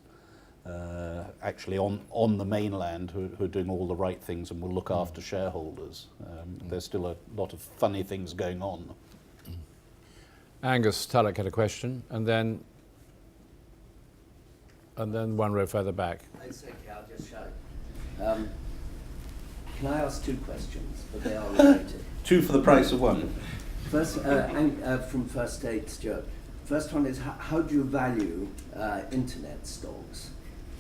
Actually on the mainland who are doing all the right things and will look after shareholders. There's still a lot of funny things going on. Angus Tulloch had a question, and then one row further back. It's okay, I'll just shout. Can I ask 2 questions, but they are related? 2 for the price of 1. First, from First Aid, Stuart. First one is, how do you value internet stocks?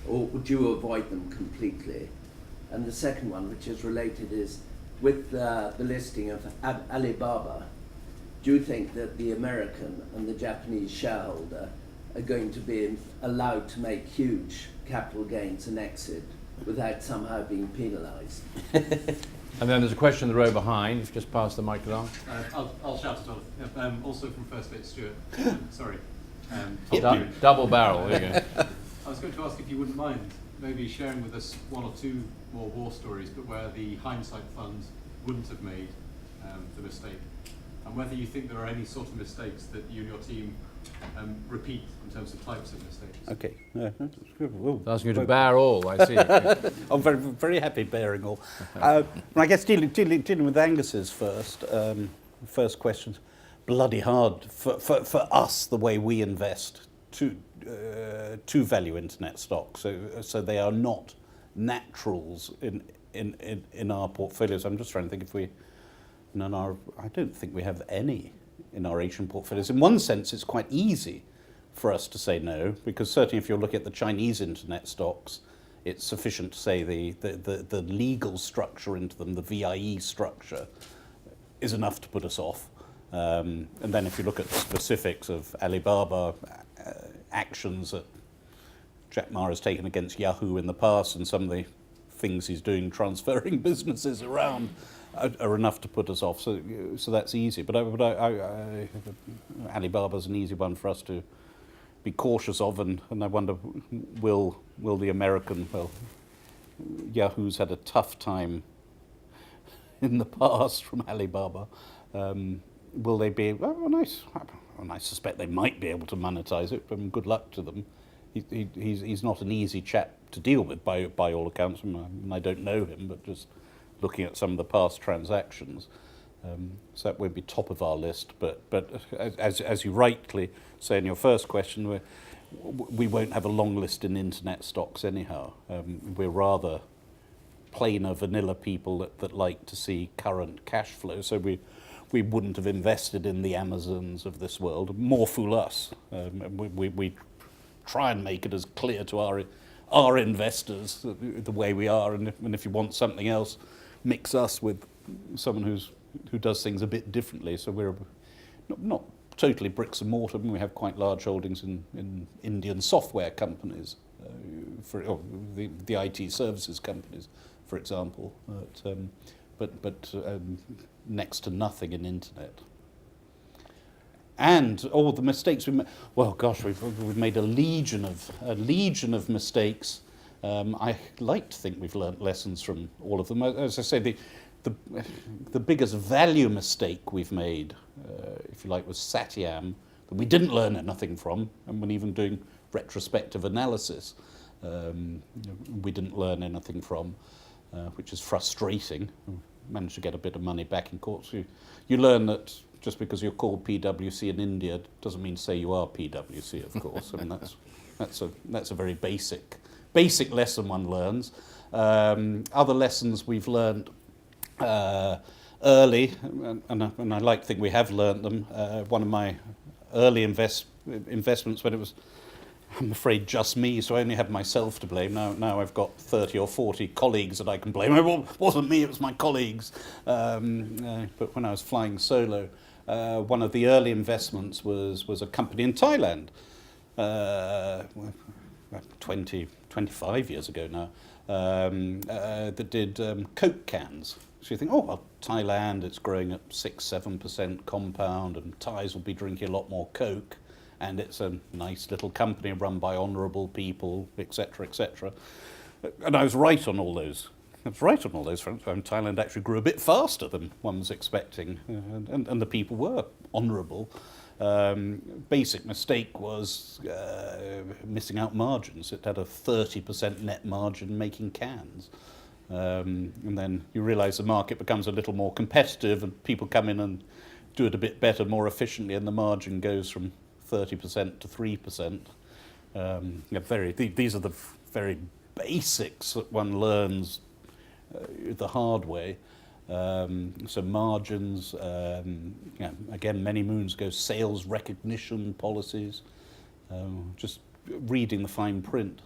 Or would you avoid them completely? And the second one, which is related, is with the listing of Alibaba, do you think that the American and the Japanese shareholder are going to be allowed to make huge capital gains and exit without somehow being penalised? And then there's a question in the row behind. If you just pass the mic along. I'll shout as well. Yeah, also from First Aid, Stuart. Sorry. Double barrel. There you go. I was going to ask if you wouldn't mind maybe sharing with us 1 or 2 more war stories, but where the hindsight fund wouldn't have made the mistake, and whether you think there are any sort of mistakes that you and your team repeat in terms of types of mistakes. Okay. Asking you to bear all, I see. I'm very, very happy bearing all. I guess dealing with Angus's first questions, bloody hard for us the way we invest to value internet stocks. So they are not naturals in our portfolios. I'm just trying to think if we, I don't think we have any in our Asian portfolios. In one sense, it's quite easy for us to say no, because certainly if you're looking at the Chinese internet stocks, it's sufficient to say the legal structure into them, the VIE structure, is enough to put us off. And then if you look at the specifics of Alibaba, actions that Jack Ma has taken against Yahoo in the past and some of the things he's doing transferring businesses around are enough to put us off. So that's easy. But Alibaba's an easy one for us to be cautious of, and I wonder, will the American, Yahoo's had a tough time in the past from Alibaba. Will they be, and I suspect they might be able to monetize it, but good luck to them. He's not an easy chap to deal with by all accounts, and I don't know him, but just looking at some of the past transactions. So that won't be top of our list, but as you rightly say in your first question, we won't have a long list in internet stocks anyhow. We're rather plainer vanilla people that like to see current cash flow, so we wouldn't have invested in the Amazons of this world. More fool us. We try and make it as clear to our investors the way we are, and if you want something else, mix us with someone who does things a bit differently. So we're not totally bricks and mortar. We have quite large holdings in Indian software companies, for the IT services companies, for example. But next to nothing in internet. And all the mistakes we made. Well, gosh, we've made a legion of mistakes. I like to think we've learnt lessons from all of them. As I say, the biggest value mistake we've made, if you like, was Satyam, that we didn't learn anything from, and when even doing retrospective analysis, we didn't learn anything from, which is frustrating. Managed to get a bit of money back in court. So you learn that just because you're called PwC in India doesn't mean to say you are PwC, of course. I mean, that's a very basic lesson one learns. Other lessons we've learned early, and I like to think we have learned them. One of my early investments when it was, I'm afraid, just me, so I only have myself to blame. Now I've got 30 or 40 colleagues that I can blame. It wasn't me, it was my colleagues. But when I was flying solo, one of the early investments was a company in Thailand, 25 years ago now, that did Coke cans. So you think, oh, well, Thailand, it's growing at 6-7% compound, and Thais will be drinking a lot more Coke, and it's a nice little company run by honourable people, etc., etc. And I was right on all those. I was right on all those fronts. Thailand actually grew a bit faster than one was expecting, and the people were honourable. Basic mistake was missing out margins. It had a 30% net margin making cans. And then you realise the market becomes a little more competitive and people come in and do it a bit better, more efficiently, and the margin goes from 30% to 3%. These are the very basics that one learns the hard way. So margins, again, many moons ago, sales recognition policies, just reading the fine print.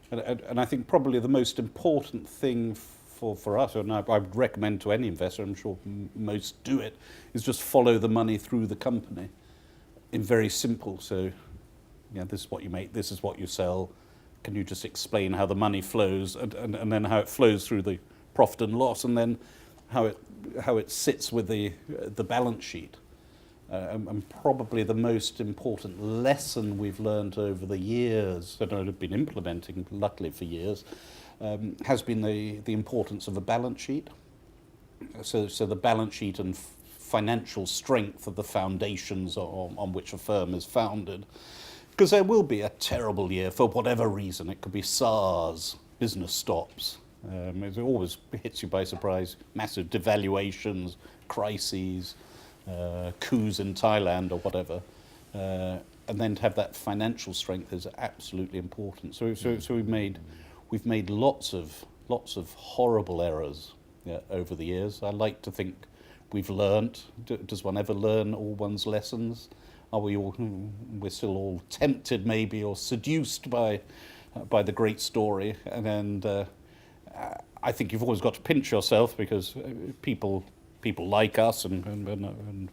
And I think probably the most important thing for us, and I would recommend to any investor, I'm sure most do it, is just follow the money through the company in very simple. So, this is what you make, this is what you sell. Can you just explain how the money flows and then how it flows through the profit and loss, and then how it sits with the balance sheet? And probably the most important lesson we've learned over the years, that I've been implementing luckily for years, has been the importance of a balance sheet. So the balance sheet and financial strength of the foundations on which a firm is founded. Because there will be a terrible year for whatever reason. It could be SARS, business stops. It always hits you by surprise. Massive devaluations, crises, coups in Thailand or whatever, and then to have that financial strength is absolutely important. So we've made lots of horrible errors over the years. I like to think we've learnt. Does one ever learn all one's lessons? Are we all? We're still all tempted, maybe, or seduced by the great story, and I think you've always got to pinch yourself, because people like us and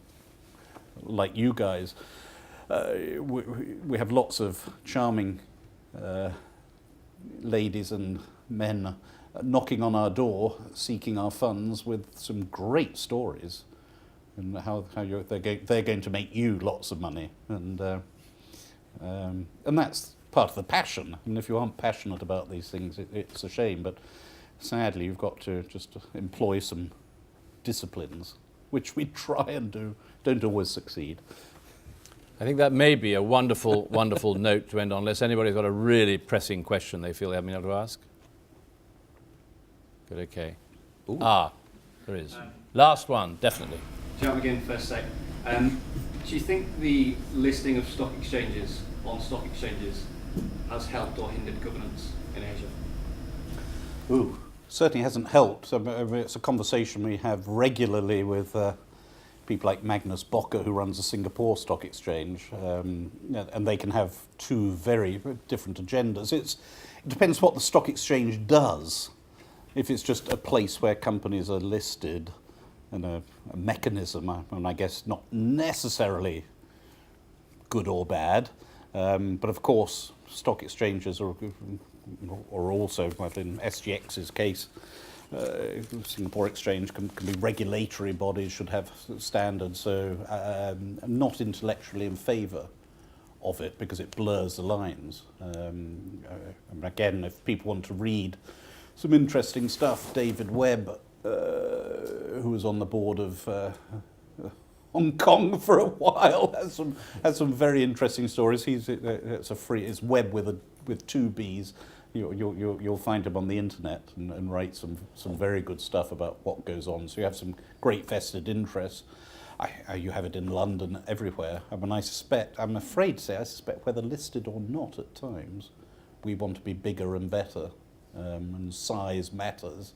like you guys, we have lots of charming ladies and men knocking on our door, seeking our funds with some great stories, and how they're going to make you lots of money, and that's part of the passion. And if you aren't passionate about these things, it's a shame. But sadly, you've got to just employ some disciplines, which we try and do, don't always succeed. I think that may be a wonderful, wonderful note to end on, unless anybody's got a really pressing question they feel they haven't been able to ask. Good, okay. Ooh. There is. Last one, definitely. Jump again for a sec. Do you think the listing of stock exchanges on stock exchanges has helped or hindered governance in Asia? Ooh, certainly hasn't helped. It's a conversation we have regularly with people like Magnus Bocker, who runs the Singapore Stock Exchange, and they can have two very different agendas. It depends what the stock exchange does. If it's just a place where companies are listed and a mechanism, and I guess not necessarily good or bad, but of course stock exchanges are also, well, in SGX's case, Singapore Exchange can be regulatory bodies, should have standards, so I'm not intellectually in favour of it because it blurs the lines. Again, if people want to read some interesting stuff, David Webb, who was on the board of Hong Kong for a while, has some very interesting stories. It's Webb with two B's. You'll find him on the internet and write some very good stuff about what goes on. So you have some great vested interests. You have it in London, everywhere. I'm afraid to say, I suspect whether listed or not at times, we want to be bigger and better, and size matters,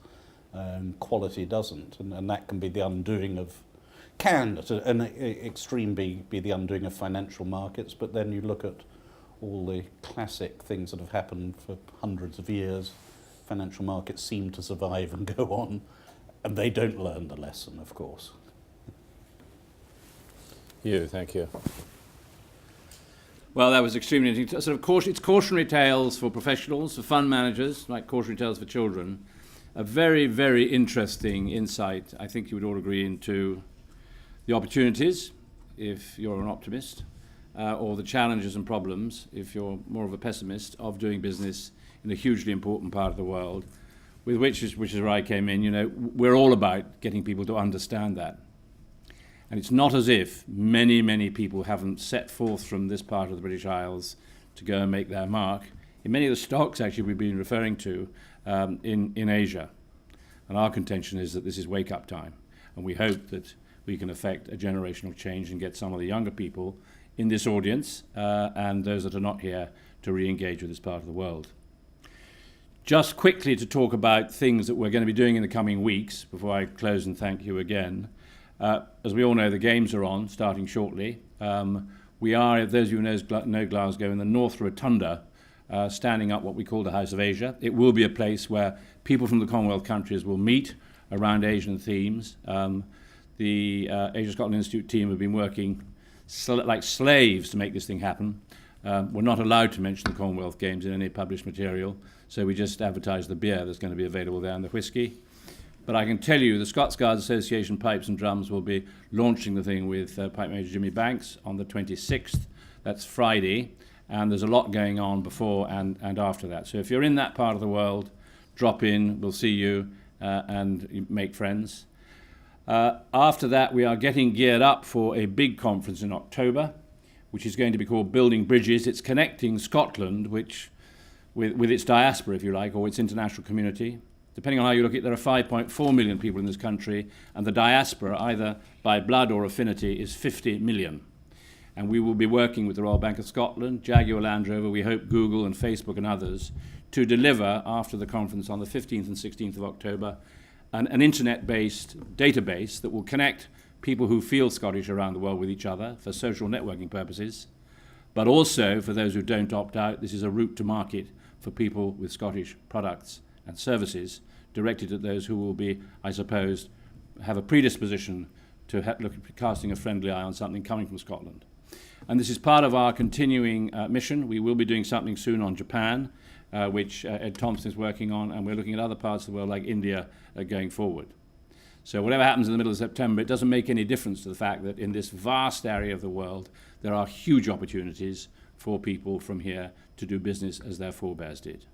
and quality doesn't, and that can be the undoing of, at an extreme be the undoing of financial markets. But then you look at all the classic things that have happened for hundreds of years. Financial markets seem to survive and go on, and they don't learn the lesson, of course. Hugh, thank you. Well, that was extremely interesting. Sort of it's cautionary tales for professionals, for fund managers, like cautionary tales for children. A very, very interesting insight, I think you would all agree, into the opportunities, if you're an optimist, or the challenges and problems, if you're more of a pessimist, of doing business in a hugely important part of the world, with which is where I came in. You know, we're all about getting people to understand that. And it's not as if many, many people haven't set forth from this part of the British Isles to go and make their mark in many of the stocks, actually, we've been referring to in Asia. And our contention is that this is wake-up time. And we hope that we can effect a generational change and get some of the younger people in this audience and those that are not here to re-engage with this part of the world. Just quickly to talk about things that we're going to be doing in the coming weeks before I close and thank you again. As we all know, the games are on, starting shortly. We are, those of you who know Glasgow, in the North Rotunda, standing up what we call the House of Asia. It will be a place where people from the Commonwealth countries will meet around Asian themes. The Asia Scotland Institute team have been working like slaves to make this thing happen. We're not allowed to mention the Commonwealth Games in any published material, so we just advertise the beer that's going to be available there and the whisky. But I can tell you the Scots Guards Association Pipes and Drums will be launching the thing with Pipe Major Jimmy Banks on the 26th. That's Friday. And there's a lot going on before and after that. So if you're in that part of the world, drop in, we'll see you and make friends. After that, we are getting geared up for a big conference in October, which is going to be called Building Bridges. It's connecting Scotland with its diaspora, if you like, or its international community. Depending on how you look at it, there are 5.4 million people in this country, and the diaspora, either by blood or affinity, is 50 million. And we will be working with the Royal Bank of Scotland, Jaguar Land Rover, we hope Google and Facebook and others, to deliver, after the conference on the 15th and 16th of October, an internet-based database that will connect people who feel Scottish around the world with each other for social networking purposes, but also, for those who don't opt out, this is a route to market for people with Scottish products and services directed at those who will be, I suppose, have a predisposition to look at casting a friendly eye on something coming from Scotland. And this is part of our continuing mission. We will be doing something soon on Japan, which Ed Thompson is working on, and we're looking at other parts of the world like India going forward. So whatever happens in the middle of September, it doesn't make any difference to the fact that in this vast area of the world, there are huge opportunities for people from here to do business as their forebears did.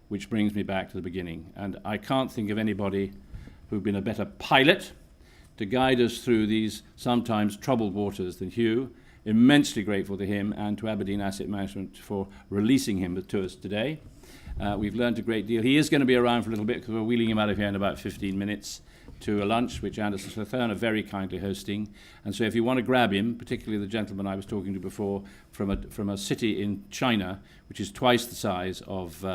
Which brings me back to the beginning. And I can't think of anybody who'd been a better pilot to guide us through these sometimes troubled waters than Hugh. Immensely grateful to him and to Aberdeen Asset Management for releasing him to us today. We've learned a great deal. He is going to be around for a little bit because we're wheeling him out of here in about 15 minutes to a lunch, which Anderson Slathern are very kindly hosting. And so if you want to grab him, particularly the gentleman I was talking to before from a city in China, which is twice the size of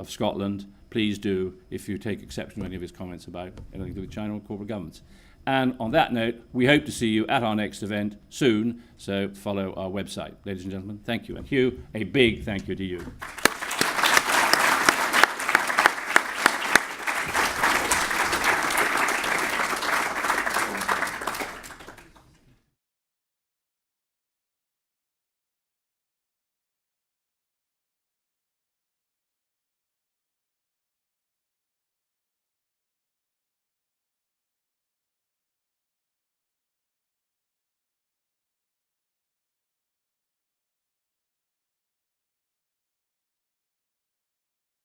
Scotland, please do, if you take exception to any of his comments about anything to do with China or corporate governments. And on that note, we hope to see you at our next event soon, so follow our website. Ladies and gentlemen, thank you. And Hugh, a big thank you to you.